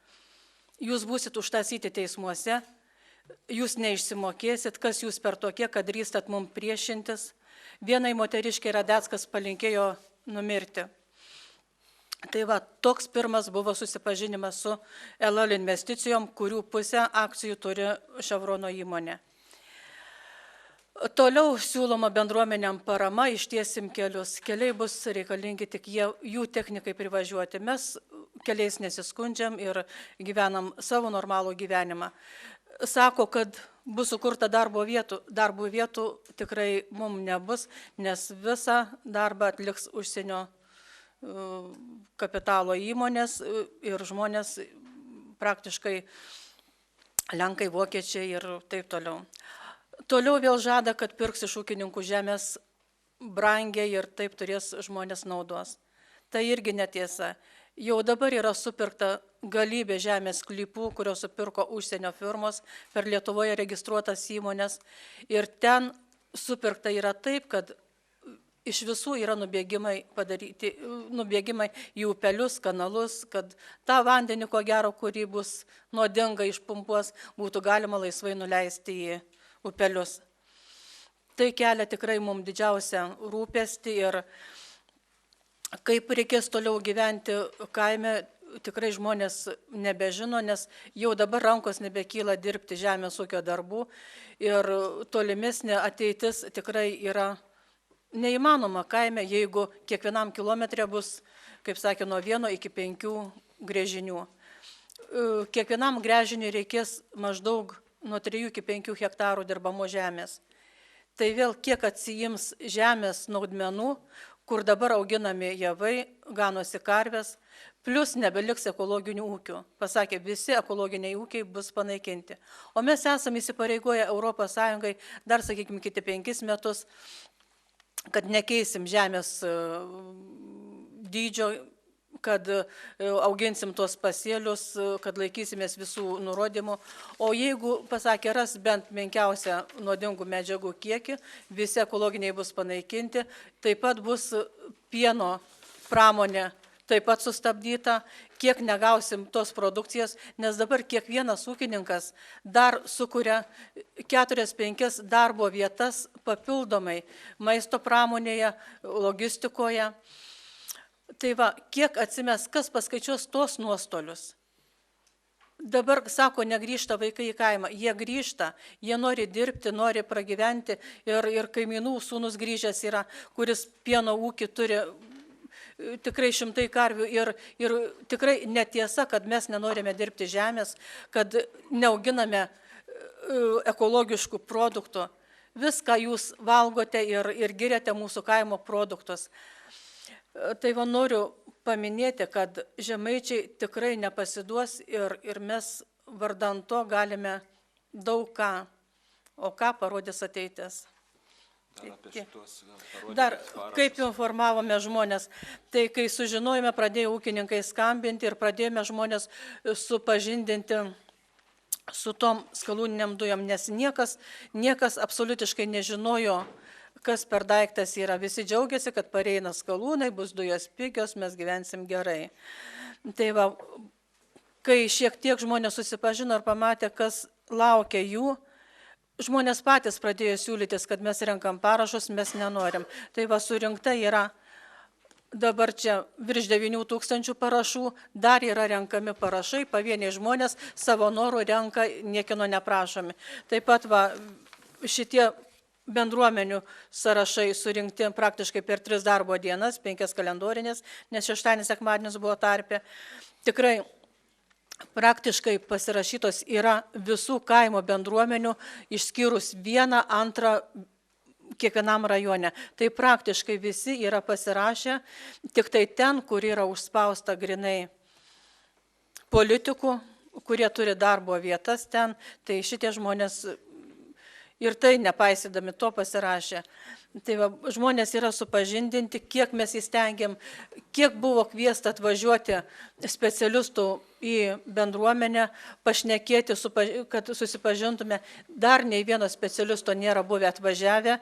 jūs būsit užtasyti teismuose, jūs neišsimokėsit, kas jūs per tokie, kad drįstat mum priešintis. Vienai moteriškai Radeckas palinkėjo numirti. Tai va, toks pirmas buvo susipažinimas su LL investicijom, kurių pusę akcijų turi Chevrono įmonė. Toliau siūloma bendruomenėm parama, ištiesim kelius. Keliai bus reikalingi tik jų technikai privažiuoti. Mes keliais nesiskundžiam ir gyvenam savo normalų gyvenimą. Sako, kad bus sukurta darbo vietų tikrai mums nebus, nes visą darbą atliks užsienio kapitalo įmonės ir žmonės praktiškai lenkai, vokiečiai ir taip toliau. Toliau vėl žada, kad pirks iš ūkininkų žemės brangiai ir taip turės žmonės naudos. Tai irgi netiesa. Jau dabar yra supirkta galybė žemės sklypų, kurios supirko užsienio firmos per Lietuvoje registruotas įmonės. Ir ten supirkta yra taip, kad iš visų yra nubėgimai į upelius, kanalus, kad tą vandenį, ko gero, kurį bus nuodinga išpumpuos, būtų galima laisvai nuleisti į upelius. Tai kelia tikrai mums didžiausią rūpestį ir kaip reikės toliau gyventi kaime, tikrai žmonės nebežino, nes jau dabar rankos nebekyla dirbti žemės ūkio darbų ir tolimesnė ateitis tikrai yra neįmanoma kaime, jeigu kiekvienam kilometre bus kaip sakė, nuo 1 iki 5 gręžinių. Kiekvienam gręžiniui reikės maždaug nuo 3 iki 5 hektarų dirbamo žemės. Tai vėl kiek atsijims žemės naudmenų, kur dabar auginami javai, ganosi karvės, plus nebeliks ekologinių ūkių. Pasakė, visi ekologiniai ūkiai bus panaikinti. O mes esame įsipareigoję Europos Sąjungai dar, sakykime, kiti 5 metus, kad nekeisim žemės dydžio, kad auginsim tuos pasėlius, kad laikysimės visų nurodymų. O jeigu, pasakė, ras bent menkiausią nuodingų medžiagų kiekį, visi ekologiniai bus panaikinti, taip pat bus pieno pramonė taip pat sustabdyta, kiek negausim tos produkcijos, nes dabar kiekvienas ūkininkas dar sukuria 4-5 darbo vietas papildomai maisto pramonėje, logistikoje. Tai va, kiek atsimes, kas paskaičiuos tos nuostolius? Dabar, sako, negrįžta vaikai į kaimą. Jie grįžta, jie nori dirbti, nori pragyventi ir kaimynų sūnus grįžęs yra, kuris pieno ūkį turi tikrai 100 karvių ir tikrai netiesa, kad mes nenorime dirbti žemės, kad neauginame ekologiškų produktų. Viską jūs valgote ir giriate mūsų kaimo produktus. Tai va noriu paminėti, kad žemaičiai tikrai nepasiduos ir mes vardan to galime daug ką, o ką parodys ateitis. Dar kaip informavome žmonės, tai kai sužinojome, pradėjo ūkininkai skambinti ir pradėjome žmonės supažindinti su tom skalūniniam dujom, nes niekas absoliutiškai nežinojo, kas per daiktas yra. Visi džiaugiasi, kad pareina skalūnai, bus dujos pigios, mes gyvensim gerai. Tai va, kai šiek tiek žmonės susipažino ir pamatė, kas laukia jų, žmonės patys pradėjo siūlytis, kad mes renkam parašus, mes nenorim. Tai va, surinkta yra dabar čia virš 9000 parašų, dar yra renkami parašai, pavieniai žmonės savo norų renka, niekino neprašomi. Taip pat va, šitie bendruomenių sąrašai surinkti praktiškai per 3 darbo dienas, 5 kalendorinės, nes šeštadienis, sekmadienis buvo tarpe. Tikrai praktiškai pasirašytos yra visų kaimo bendruomenių, išskyrus 1-2 kiekvienam rajone. Tai praktiškai visi yra pasirašę, tik tai ten, kur yra užspausta grinai politikų, kurie turi darbo vietas ten, tai šitie žmonės ir tai nepaisydami to pasirašė. Tai va, žmonės yra supažindinti, kiek mes įstengiam, kiek buvo kviesta atvažiuoti specialistų į bendruomenę, pašnekėti, kad susipažintume. Dar nei vieno specialisto nėra buvę atvažiavę,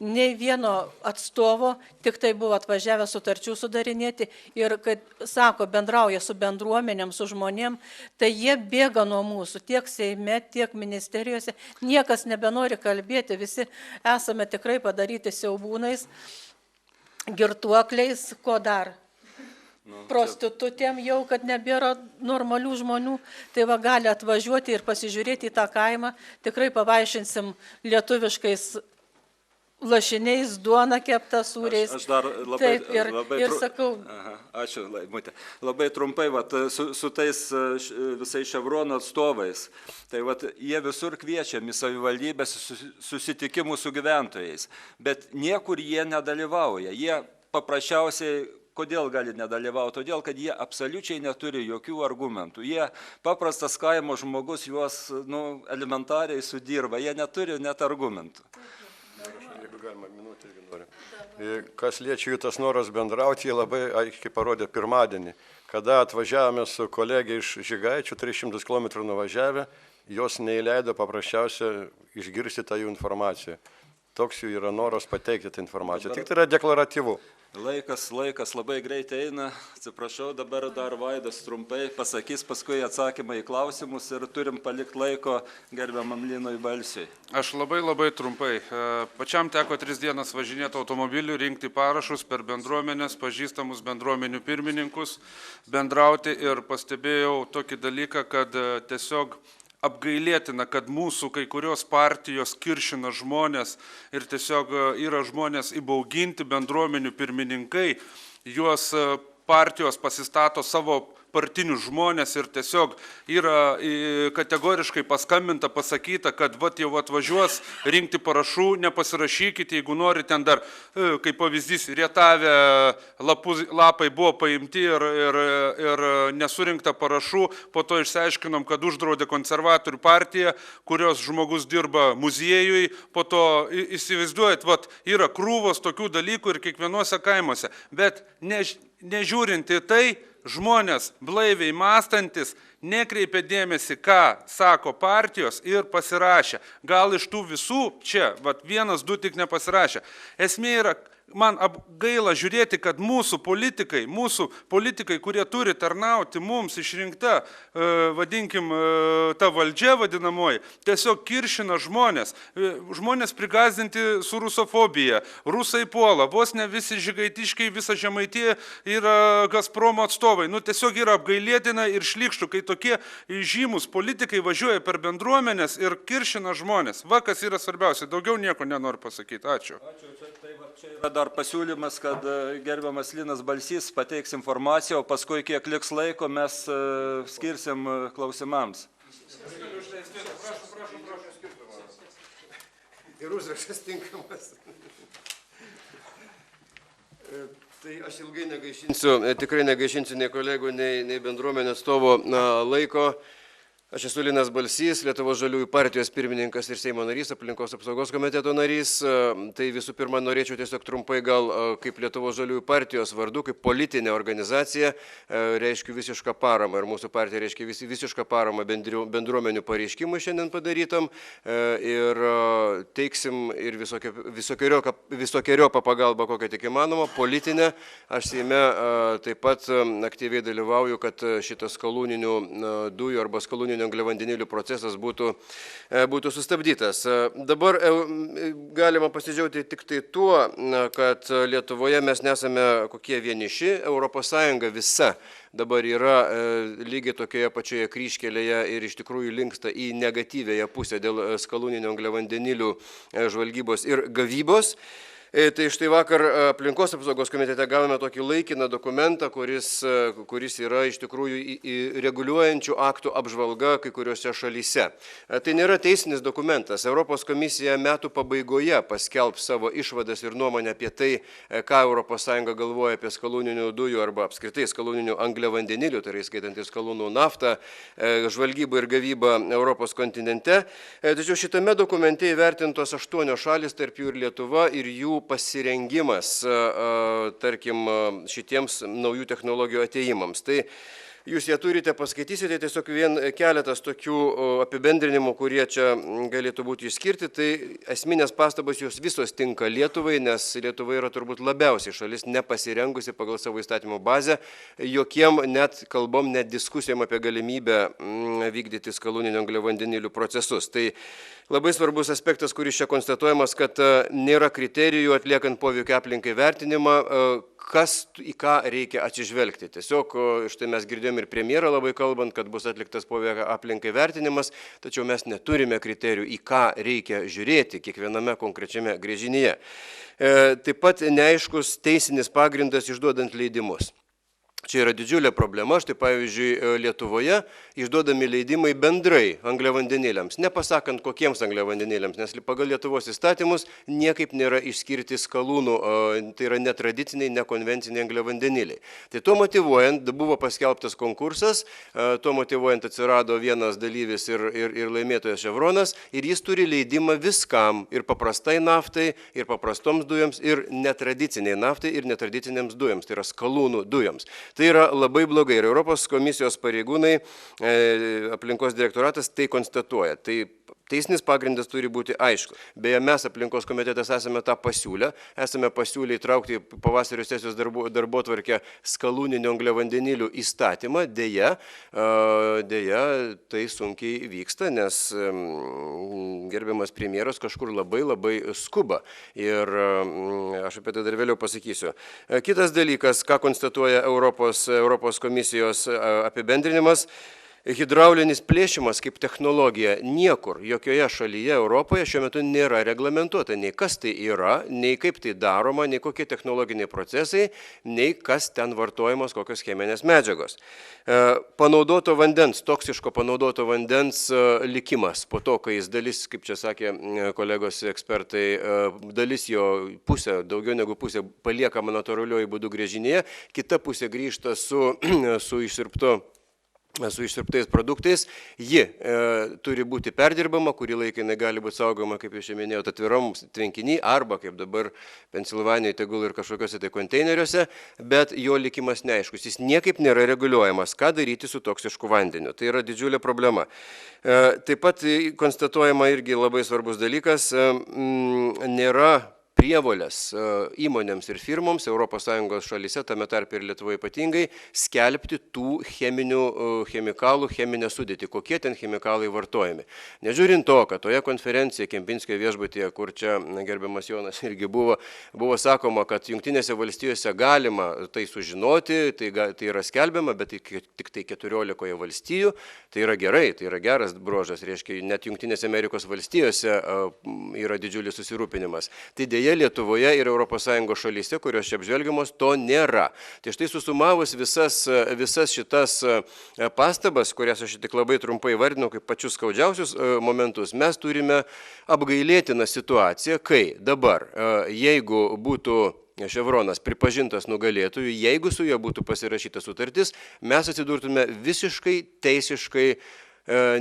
nei vieno atstovo, tik tai buvo atvažiavę sutarčių sudarinėti ir, kad sako, bendrauja su bendruomenėm, su žmonėm, tai jie bėga nuo mūsų, tiek Seime, tiek ministerijose, niekas nebenori kalbėti, visi esame tikrai padaryti siaubūnais, girtuokliais, ko dar? Prostitutėm jau, kad nebėra normalių žmonių, tai va gali atvažiuoti ir pasižiūrėti į tą kaimą, tikrai pavaišinsim lietuviškais lašiniais, duona kepta sūriais. Aš dar labai, taip, ir sakau. Aha, ačiū, Laimutė. Labai trumpai, vat, su tais visais Chevrono atstovais, tai vat, jie visur kviečiami savivaldybės susitikimų su gyventojais, bet niekur jie nedalyvauja. Jie paprasčiausiai, kodėl gali nedalyvauti? Todėl, kad jie absoliučiai neturi jokių argumentų. Jie, paprastas kaimo žmogus, juos elementariai sudirba, jie neturi net argumentų. Jeigu galima, minutę irgi noriu. Kas liečia jų tas noras bendrauti, jie labai aiškiai parodė pirmadienį, kada atvažiavome su kolegė iš Žygaičių, 300 km nuvažiavę, jos neįleido paprasčiausia išgirsti tą jų informaciją. Toks jų yra noras pateikti tą informaciją. Tik tai yra deklaratyvu. Laikas labai greitai eina. Atsiprašau, dabar dar Vaidas trumpai pasakys paskui atsakymą į klausimus ir turim palikti laiko gerbiamam Linui Balsiui. Aš labai trumpai. Pačiam teko 3 dienas važinėti automobiliu, rinkti parašus per bendruomenės, pažįstamus bendruomenių pirmininkus, bendrauti ir pastebėjau tokį dalyką, kad tiesiog apgailėtina, kad mūsų kai kurios partijos kiršina žmonės ir tiesiog yra žmonės įbauginti bendruomenių pirmininkai, juos partijos pasistato savo partinius žmonės ir tiesiog yra kategoriškai paskambinta, pasakyta, kad vat jau atvažiuos rinkti parašų, nepasirašykite, jeigu nori, ten dar, kaip pavyzdys, Rietave lapai buvo paimti ir nesurinkta parašų, po to išsiaiškinom, kad uždraudė konservatorių partiją, kurios žmogus dirba muziejui, po to įsivaizduojat, vat yra krūvos tokių dalykų ir kiekvienuose kaimuose, bet nežiūrint į tai, žmonės blaiviai mąstantis nekreipia dėmesį, ką sako partijos ir pasirašė. Gal iš tų visų čia, vat 1, 2 tik nepasirašė. Esmė yra, man gaila žiūrėti, kad mūsų politikai, kurie turi tarnauti mums išrinkta, vadinkim, ta valdžia vadinamoji, tiesiog kiršina žmonės. Žmonės prigazdinti su rusofobija. Rusai puola, vos ne visi žygaitiškai, visa Žemaitija yra Gazpromo atstovai. Nu, tiesiog yra apgailėtina ir šlykštų, kai tokie žymus politikai važiuoja per bendruomenės ir kiršina žmonės. Va, kas yra svarbiausia. Daugiau nieko nenoriu pasakyti. Ačiū. Čia yra dar pasiūlymas, kad gerbiamas Linas Balsys pateiks informaciją, o paskui kiek liks laiko mes skirsim klausimams. Ir užrašas tinkamas. Tai aš ilgai negaišinsiu, tikrai negaišinsiu nei kolegų, nei bendruomenės atstovo laiko. Aš esu Linas Balsys, Lietuvos žaliųjų partijos pirmininkas ir Seimo narys, aplinkos apsaugos komiteto narys. Tai visų pirma norėčiau tiesiog trumpai gal kaip Lietuvos žaliųjų partijos vardu, kaip politinė organizacija, reiškiu visišką paramą. Ir mūsų partija reiškia visišką paramą bendruomenių pareiškimų šiandien padarytam. Ir teiksim ir visokiojopą pagalbą, kokią tik įmanoma, politinę. Aš Seime taip pat aktyviai dalyvauju, kad šitas skalūninių dujų arba skalūninių angliavandenilių procesas būtų sustabdytas. Dabar galima pasidžiaugti tik tai tuo, kad Lietuvoje mes nesame kokie vieniši, ES visa dabar yra lygiai tokioje pačioje kryžkelėje ir iš tikrųjų linksta į negatyvėją pusę dėl skalūninių angliavandenilių žvalgybos ir gavybos. Tai štai vakar aplinkos apsaugos komitete gavome tokį laikiną dokumentą, kuris yra iš tikrųjų reguliuojančių aktų apžvalga kai kuriuose šalyse. Tai nėra teisinis dokumentas. Europos komisija metų pabaigoje paskelbs savo išvadas ir nuomonę apie tai, ką ES galvoja apie skalūninių dujų arba apskritai skalūninių angliavandenilių, tai yra įskaitant skalūnų naftą, žvalgybą ir gavybą Europos kontinente. Tačiau šitame dokumente įvertintos 8 šalis, tarp jų ir Lietuva, ir jų pasirengimas, tarkim, šitiems naujų technologijų ateimams. Tai jūs ją turite, paskaitysite, tiesiog vien keletas tokių apibendrinimų, kurie čia galėtų būti išskirti. Tai esminės pastabos jos visos tinka Lietuvai, nes Lietuva yra turbūt labiausiai šalis nepasirengusi pagal savo įstatymų bazę jokiem net kalbom, net diskusijom apie galimybę vykdyti skalūninių angliavandenilių procesus. Tai labai svarbus aspektas, kuris čia konstatuojamas, kad nėra kriterijų atliekant poveikio aplinkai vertinimą, į ką reikia atsižvelgti. Tiesiog štai mes girdėjom ir premjerą labai kalbant, kad bus atliktas poveikio aplinkai vertinimas, tačiau mes neturime kriterijų, į ką reikia žiūrėti kiekviename konkrečiame gręžinyje. Taip pat neaiškus teisinis pagrindas išduodant leidimus. Čia yra didžiulė problema. Štai pavyzdžiui, Lietuvoje išduodami leidimai bendrai angliavandeniliams, nepasakant kokiems angliavandeniliams, nes pagal Lietuvos įstatymus niekaip nėra išskirti skalūnų, tai yra netradiciniai, nekonvenciniai angliavandeniliai. Tai tuo motyvuojant buvo paskelbtas konkursas, tuo motyvuojant atsirado vienas dalyvis ir laimėtojas Chevronas, ir jis turi leidimą viskam, ir paprastai naftai, ir paprastoms dujoms, ir netradiciniai naftai, ir netradicinėms dujoms, tai yra skalūnų dujoms. Tai yra labai blogai ir Europos komisijos pareigūnai, aplinkos direktoratas tai konstatuoja. Tai teisinis pagrindas turi būti aišku. Beje, mes aplinkos komitetas esame tą pasiūlę. Esame pasiūlę įtraukti pavasario sesijos darbotvarkę skalūninių angliavandenilių įstatymą. Deja, tai sunkiai vyksta, nes gerbiamas premjeras kažkur labai skuba. Ir aš apie tai dar vėliau pasakysiu. Kitas dalykas, ką konstatuoja Europos komisijos apibendrinimas. Hidraulinis plėšimas kaip technologija niekur, jokioje šalyje Europoje šiuo metu nėra reglamentuota, nei kas tai yra, nei kaip tai daroma, nei kokie technologiniai procesai, nei kas ten vartojamos, kokios cheminės medžiagos. Panaudoto vandens, toksiško panaudoto vandens likimas po to, kai jis dalis, kaip čia sakė kolegos ekspertai, dalis jo pusė, daugiau negu pusė paliekama natūraliuoju būdu gręžinyje, kita pusė grįžta su išsiurbtais produktais, ji turi būti perdirbama, kurį laiką jinai gali būti saugoma, kaip jūs čia minėjote, atviram tvenkiny, arba kaip dabar Pensilvanijoje, tegul ir kažkokiuose tai konteineriuose, bet jo likimas neaiškus, jis niekaip nėra reguliuojamas, ką daryti su toksišku vandeniu. Tai yra didžiulė problema. Taip pat konstatuojama irgi labai svarbus dalykas, nėra prievolės įmonėms ir firmoms ES šalyse, tame tarpe ir Lietuvoje ypatingai, skelbti tų chemikalų cheminę sudėtį, kokie ten chemikalai vartojami. Nežiūrint to, kad toje konferencijoje Kempinskio viešbutyje, kur čia gerbiamas Jonas irgi buvo sakoma, kad Jungtinėse valstijose galima tai sužinoti, tai yra skelbiama, bet tik tai 14 valstijų, tai yra gerai, tai yra geras bruožas, reiškia, net Jungtinėse Amerikos valstijose yra didžiulis susirūpinimas. Tai dėja Lietuvoje ir ES šalyse, kurios čia apžvelgiamos, to nėra. Tai štai susumavus visas šitas pastabas, kurias aš tik labai trumpai vardinau kaip pačius skaudžiausius momentus, mes turime apgailėtiną situaciją, kai dabar, jeigu būtų Chevronas pripažintas nugalėtojų, jeigu su juo būtų pasirašyta sutartis, mes atsidurtume visiškai teisiškai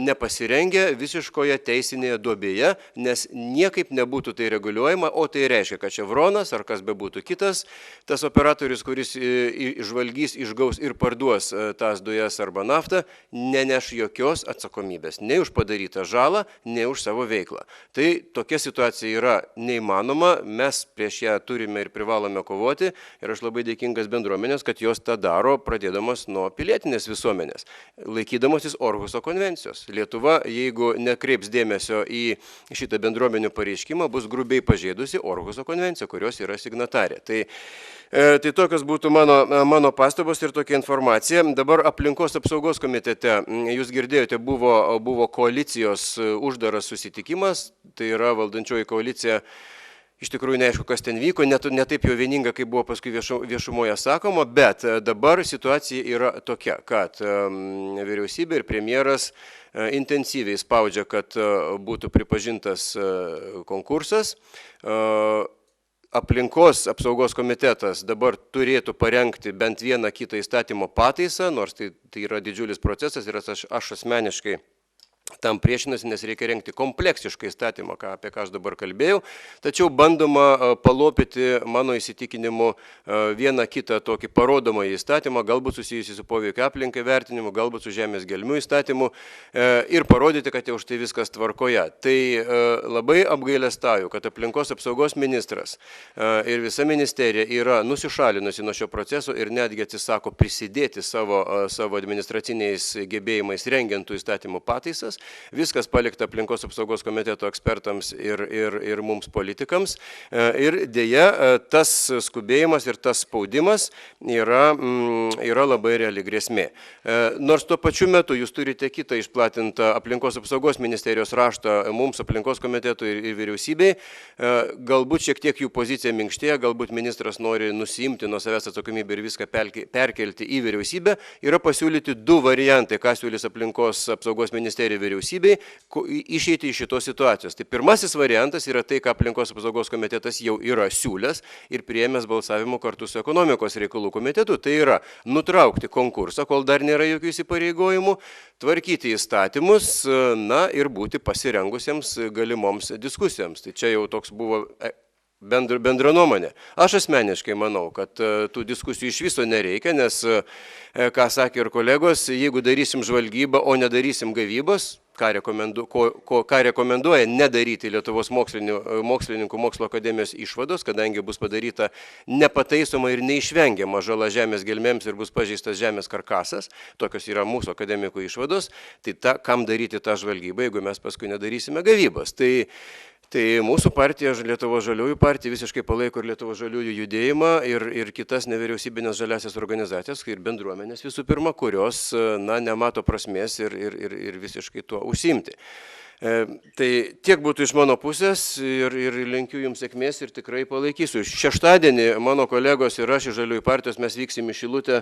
nepasirengę visiškoje teisinėje duobėje, nes niekaip nebūtų tai reguliuojama, o tai reiškia, kad Chevronas ar kas bebūtų kitas, tas operatorius, kuris išvalgys, išgaus ir parduos tas dujas arba naftą, neneš jokios atsakomybės, nei už padarytą žalą, nei už savo veiklą. Tai tokia situacija yra neįmanoma, mes prieš ją turime ir privalome kovoti ir aš labai dėkingas bendruomenės, kad jos tą daro, pradėdamas nuo pilietinės visuomenės, laikydamasis Orhuso konvencijos. Lietuva, jeigu nekreips dėmesio į šitą bendruomenių pareiškimą, bus grubiai pažeidusi Orhuso konvenciją, kurios yra signatarė. Tai tokios būtų mano pastabos ir tokia informacija. Dabar aplinkos apsaugos komitete, jūs girdėjote, buvo koalicijos uždaras susitikimas, tai yra valdančioji koalicija. Iš tikrųjų neaišku, kas ten vyko, ne taip jau vieninga, kaip buvo paskui viešumoje sakoma, bet dabar situacija yra tokia, kad vyriausybė ir premjeras intensyviai spaudžia, kad būtų pripažintas konkursas. Aplinkos apsaugos komitetas dabar turėtų parengti bent vieną kitą įstatymo pataisą, nors tai yra didžiulis procesas ir aš asmeniškai tam priešinasi, nes reikia rengti kompleksišką įstatymą, apie ką aš dabar kalbėjau, tačiau bandoma palopyti, mano įsitikinimu, vieną kitą tokį parodomą įstatymą, galbūt susijusi su poveikio aplinkai vertinimu, galbūt su žemės gelmių įstatymu ir parodyti, kad jau štai viskas tvarkoje. Tai labai apgailestauju, kad aplinkos apsaugos ministras ir visa ministerija yra nusišalinusi nuo šio proceso ir netgi atsisako prisidėti savo administraciniais gebėjimais rengiant tų įstatymų pataisas. Viskas palikta aplinkos apsaugos komiteto ekspertams ir mums politikams. Ir dėja, tas skubėjimas ir tas spaudimas yra labai reali grėsmė. Nors tuo pačiu metu jūs turite kitą išplatintą aplinkos apsaugos ministerijos raštą mums aplinkos komitetui ir vyriausybei, galbūt šiek tiek jų pozicija minkštėja, galbūt ministras nori nusiimti nuo savęs atsakomybę ir viską perkelti į vyriausybę. Yra pasiūlyti du variantai, ką siūlys aplinkos apsaugos ministerija vyriausybei išeiti iš šitos situacijos. Tai pirmasis variantas yra tai, ką aplinkos apsaugos komitetas jau yra siūlęs ir priėmęs balsavimu kartu su ekonomikos reikalų komitetu. Tai yra nutraukti konkursą, kol dar nėra jokių įsipareigojimų, tvarkyti įstatymus, ir būti pasirengusiems galimoms diskusijoms. Tai čia jau toks buvo bendra nuomonė. Aš asmeniškai manau, kad tų diskusijų iš viso nereikia, nes, ką sakė ir kolegos, jeigu darysim žvalgybą, o nedarysim gavybos, ką rekomenduoja nedaryti Lietuvos mokslininkų mokslo akademijos išvados, kadangi bus padaryta nepataisoma ir neišvengiama žala žemės gelmėms ir bus pažeistas žemės karkasas, tokios yra mūsų akademikų išvados, tai kam daryti tą žvalgybą, jeigu mes paskui nedarysime gavybos. Tai mūsų partija, Lietuvos žaliųjų partija, visiškai palaiko ir Lietuvos žaliųjų judėjimą ir kitas nevyriausybinės žaliasias organizacijas ir bendruomenės visų pirma, kurios nemato prasmės ir visiškai tuo užsiimti. Tai tiek būtų iš mano pusės ir linkiu jums sėkmės ir tikrai palaikysiu. Šeštadienį mano kolegos ir aš iš Žaliųjų partijos mes vyksim į Šilutę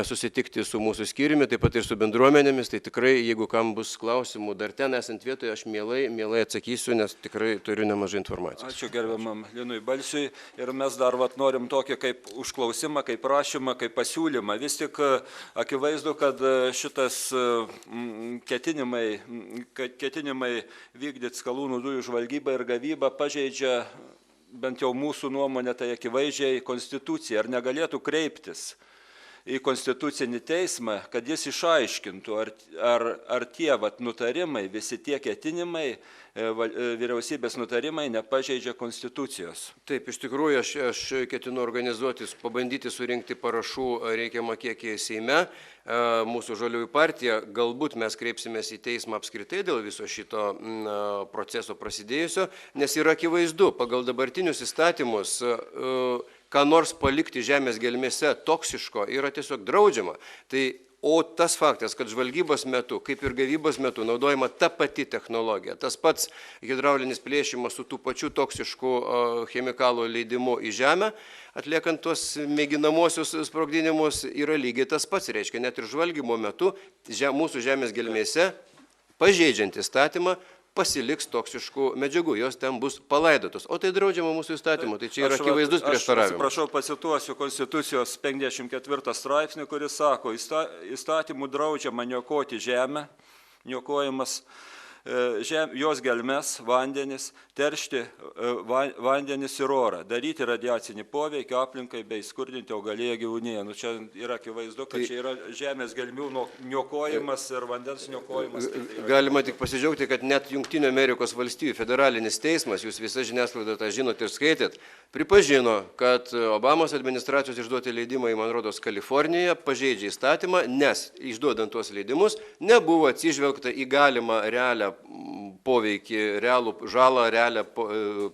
susitikti su mūsų skyriumi, taip pat ir su bendruomenėmis. Tai tikrai, jeigu kam bus klausimų, dar ten esant vietoje, aš mielai atsakysiu, nes tikrai turiu nemažai informacijos. Ačiū gerbiamam Linui Balsiui. Ir mes dar vat, norim tokį kaip užklausimą, kaip prašymą, kaip pasiūlymą. Vis tik akivaizdu, kad šitas ketinimai vykdyti skalūnų dujų žvalgybą ir gavybą pažeidžia, bent jau mūsų nuomonė, tai akivaizdžiai konstituciją. Ar negalėtų kreiptis į konstitucinį teismą, kad jis išaiškintų, ar tie nutarimai, visi tie ketinimai, vyriausybės nutarimai nepažeidžia konstitucijos. Taip, iš tikrųjų, aš ketinu pabandyti surinkti parašų reikiamą kiekį Seime. Mūsų Žaliųjų partija, galbūt mes kreipsimės į teismą apskritai dėl viso šito proceso prasidėjusio, nes yra akivaizdu, pagal dabartinius įstatymus, ką nors palikti žemės gelmėse toksiško yra tiesiog draudžiama. O tas faktas, kad žvalgybos metu, kaip ir gavybos metu, naudojama ta pati technologija, tas pats hidraulinis plėšimas su tų pačių toksiškų chemikalų leidimu į žemę, atliekant tuos mėginamosius sprogdinimus, yra lygiai tas pats. Reiškia, net ir žvalgymo metu mūsų žemės gelmėse, pažeidžiant įstatymą, pasiliks toksiškų medžiagų, jos ten bus palaidotos. O tai draudžiama mūsų įstatymu, tai čia yra akivaizdus prieštaravimas. Atsiprašau, pacituosiu Konstitucijos 54 straipsnį, kuris sako, įstatymų draudžiama niokoti žemę, niokojimas jos gelmes, vandenis, teršti vandenis ir orą, daryti radiacinį poveikį aplinkai bei skurdinti augaliją gyvūniją. Čia yra akivaizdu, kad čia yra žemės gelmių niokojimas ir vandens niokojimas. Galima tik pasidžiaugti, kad net Jungtinių Amerikos valstijų federalinis teismas, jūs visą žiniasklaidą tą žinot ir skaitėt, pripažino, kad Obamos administracijos išduoti leidimai, man rodos, Kalifornijoje pažeidžia įstatymą, nes išduodant tuos leidimus nebuvo atsižvelgta į galimą realią poveikį, realų žalą, realią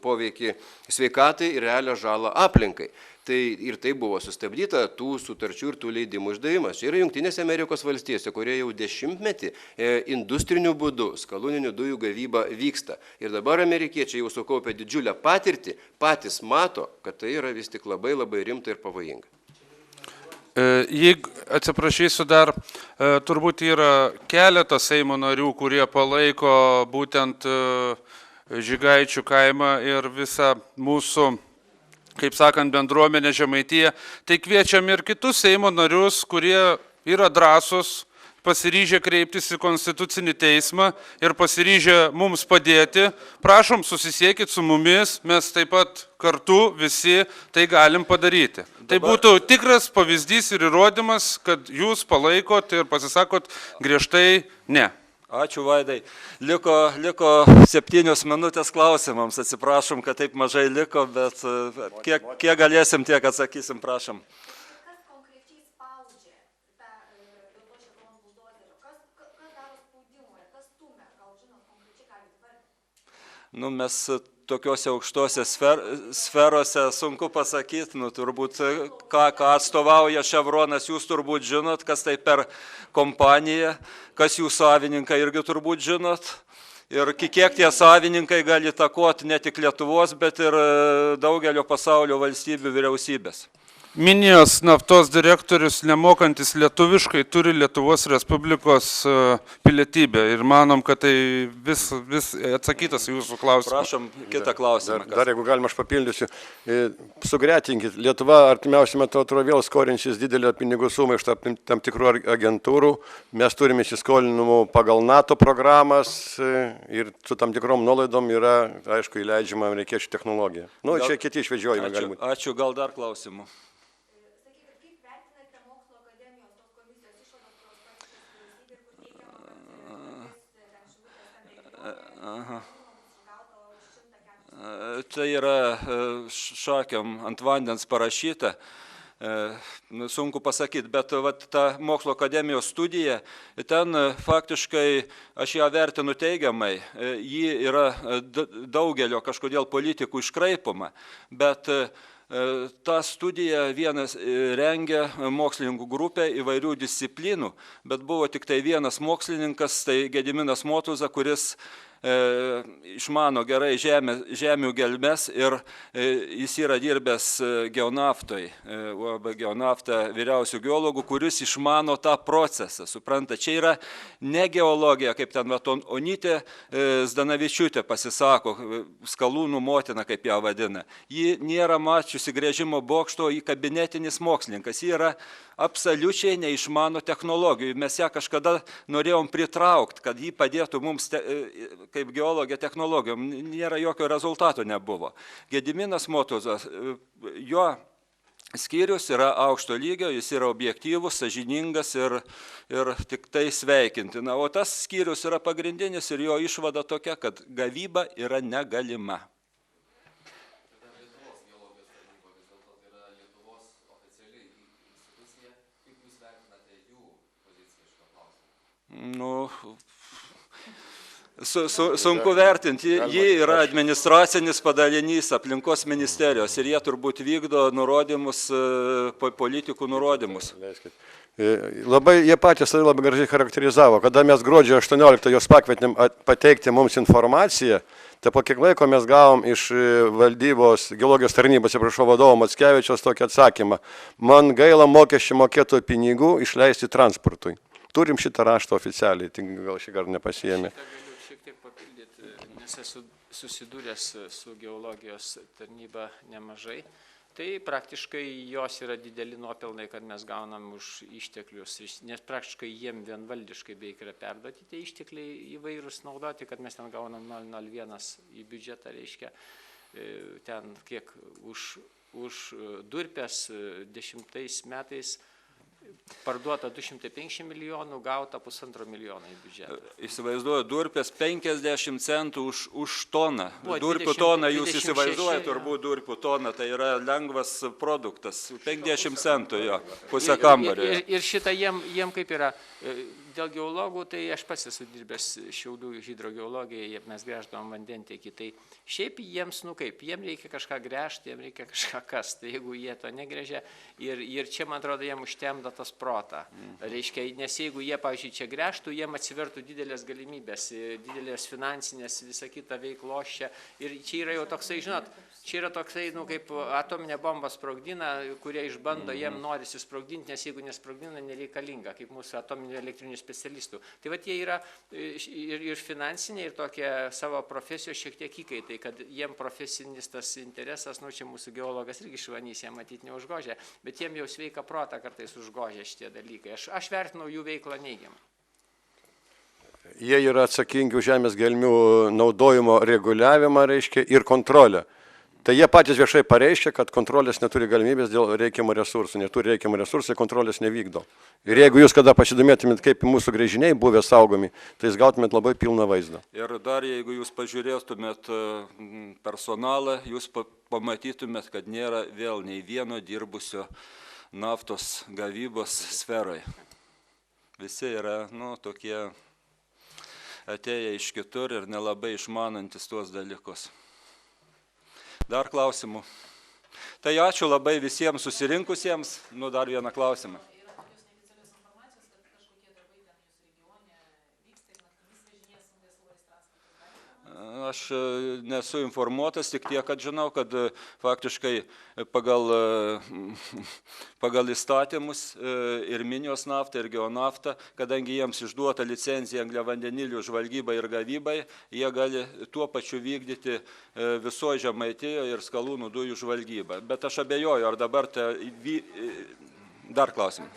poveikį sveikatai ir realią žalą aplinkai. Ir tai buvo sustabdyta tų sutarčių ir tų leidimų išdavimas. Čia yra Jungtinėse Amerikos valstijose, kurie jau 10-metį industriniu būdu skalūninių dujų gavyba vyksta. Ir dabar amerikiečiai jau sukaupė didžiulę patirtį, patys mato, kad tai yra vis tik labai rimta ir pavojinga. Jeigu atsiprašysiu dar, turbūt yra keletas Seimo narių, kurie palaiko būtent Žygaičių kaimą ir visą mūsų, kaip sakant, bendruomenę Žemaitiją. Tai kviečiam ir kitus Seimo narius, kurie yra drąsūs, pasiryžę kreiptis į Konstitucinį teismą ir pasiryžę mums padėti. Prašom, susisiekit su mumis, mes taip pat kartu visi tai galim padaryti. Tai būtų tikras pavyzdys ir įrodymas, kad jūs palaikot ir pasisakot griežtai ne. Ačiū, Vaidai. Liko 7 minutės klausimams. Atsiprašom, kad taip mažai liko, bet kiek galėsim, tiek atsakysim, prašom. Mes tokiuose aukštose sferose sunku pasakyti, turbūt, ką atstovauja Chevronas, jūs turbūt žinot, kas tai per kompanija, kas jų savininkai irgi turbūt žinot. Ir kiek tie savininkai gali įtakoti ne tik Lietuvos, bet ir daugelio pasaulio valstybių vyriausybės. Minijos naftos direktorius, nemokantis lietuviškai, turi Lietuvos Respublikos pilietybę ir manom, kad tai vis atsakytas jūsų klausimą. Prašom, kitą klausimą. Dar jeigu galima, aš papildysiu. Sugretinkit, Lietuva artimiausiu metu atrodo vėl skorinsis didelę pinigų sumą iš tam tikrų agentūrų. Mes turime įsiskolinimų pagal NATO programas ir su tam tikrom nuolaidom yra, aišku, įleidžiama amerikiečių technologija. Čia kiti išvedžiojimai gali būti. Ačiū, gal dar klausimų. Tai yra šakiam ant vandens parašyta. sunku pasakyti, bet vat, ta mokslo akademijos studija, ten faktiškai aš ją vertinu teigiamai, ji yra daugelio kažkodėl politikų iškraipoma, bet tą studiją vienas rengia mokslininkų grupė įvairių disciplinų, bet buvo tik tai vienas mokslininkas, tai Gediminas Motuza, kuris išmano gerai žemių gelmes ir jis yra dirbęs Geonaftoj, UAB Geonafta vyriausių geologų, kuris išmano tą procesą. Supranta, čia yra ne geologija, kaip ten Onytė Zdanavičiūtė pasisako, skalūnų motina, kaip ją vadina. Ji nėra mačiusi gręžimo bokšto, į kabinetinis mokslininkas. Ji yra absoliučiai neišmano technologijų. Mes ją kažkada norėjom pritraukti, kad jį padėtų mums kaip geologė technologijom. Nėra jokio rezultato nebuvo. Gediminas Motuzas, jo skyrius yra aukšto lygio, jis yra objektyvus, sąžiningas ir tik tai sveikintina. O tas skyrius yra pagrindinis ir jo išvada tokia, kad gavyba yra negalima. Nu, sunku vertinti, ji yra administracinis padalinys aplinkos ministerijos ir jie turbūt vykdo nurodymus, politikų nurodymus. Jie patys labai gražiai charakterizavo, kada mes gruodžio 18 jos pakvietėm pateikti mums informaciją, tai po kiek laiko mes gavom iš valdybos, geologijos tarnybos, vadovo Mackevičiaus tokį atsakymą. Man gaila mokesčių mokėtojų pinigų išleisti transportui. Turim šitą raštą oficialiai, tik gal šį kartą nepasiėmė. Galiu šiek tiek papildyti, nes esu susidūręs su geologijos tarnyba nemažai. Tai praktiškai jos yra dideli nuopelnai, kad mes gaunam už išteklius, nes praktiškai jiem vienvaldiškai beveik yra perduoti tie ištekliai įvairūs naudoti, kad mes ten gaunam 0,01 į biudžetą, reiškia, ten kiek už durpes 10 metais parduota 250 milijonų, gauta 1,5 milijono į biudžetą. Įsivaizduoju, durpės 50 centų už toną. Durpių toną jūs įsivaizduojate, turbūt durpių toną, tai yra lengvas produktas. 50 centų jo, pusę kambario. Ir šitą jiem kaip yra, dėl geologų, tai aš pats esu dirbęs Šiaulių hidrogeologijoje, mes gręždavom vandentiekį. Tai šiaip jiems, jiem reikia kažką gręžti, jiem reikia kažką kasti, jeigu jie to negręžia. Ir čia, man atrodo, jiem užtemda tas protą. Reiškia, nes jeigu jie, pavyzdžiui, čia gręžtų, jiem atsivertų didelės galimybės, didelės finansinės, visa kita veiklos čia. Ir čia yra jau toksai, žinot, čia yra toksai, kaip atominė bomba sprogdina, kurie išbando, jiem norisi sprogdinti, nes jeigu nesprogdina, nereikalinga, kaip mūsų atominių elektrinių specialistų. Tai vat jie yra ir finansiniai, ir tokie savo profesijos šiek tiek įkaitai, kad jiem profesinis tas interesas, čia mūsų geologas irgi Švanys, jie matyti neužgožia, bet jiem jau sveika protą kartais užgožia šitie dalykai. Aš vertinau jų veiklą neigiamą. Jie yra atsakingi už žemės gelmių naudojimo reguliavimą, reiškia, ir kontrolę. Tai jie patys viešai pareiškia, kad kontrolės neturi galimybės dėl reikiamų resursų. Neturi reikiamų resursų, kontrolės nevykdo. Ir jeigu jūs kada pasidomėtumėt, kaip mūsų gręžiniai buvę saugomi, tai jūs gautumėt labai pilną vaizdą. Ir dar jeigu jūs pažiūrėtumėt personalą, jūs pamatytumėt, kad nėra vėl nei vieno dirbusio naftos gavybos sferoje. Visi yra, tokie atėję iš kitur ir nelabai išmanantis tuos dalykus. Dar klausimų. Tai ačiū labai visiems susirinkusiems. Dar vieną klausimą. Aš nesu informuotas, tik tiek, kad žinau, kad faktiškai pagal įstatymus ir Minijos nafta, ir Geonafta, kadangi jiems išduota licencija angliavandenilių žvalgybai ir gavybai, jie gali tuo pačiu vykdyti visoje Žemaitijoje ir skalūnų dujų žvalgybą. Bet aš abejoju, ar dabar dar klausimą.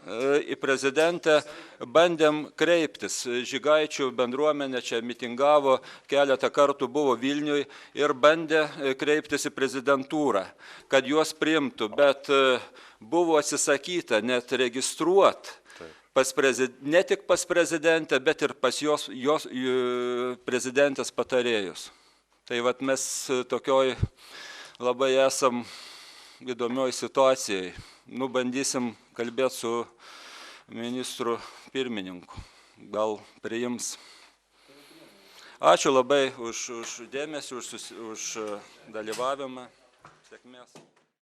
Į prezidentę bandėm kreiptis. Žygaičių bendruomenė čia mitingavo, keletą kartų buvo Vilniuje ir bandė kreiptis į prezidentūrą, kad juos priimtų, bet buvo atsisakyta net registruoti ne tik pas prezidentę, bet ir pas jos prezidentės patarėjus. Tai vat mes tokioj labai esam įdomioj situacijai. Bandysim kalbėti su ministru pirmininku. Gal priims. Ačiū labai už dėmesį, už dalyvavimą. Sėkmės.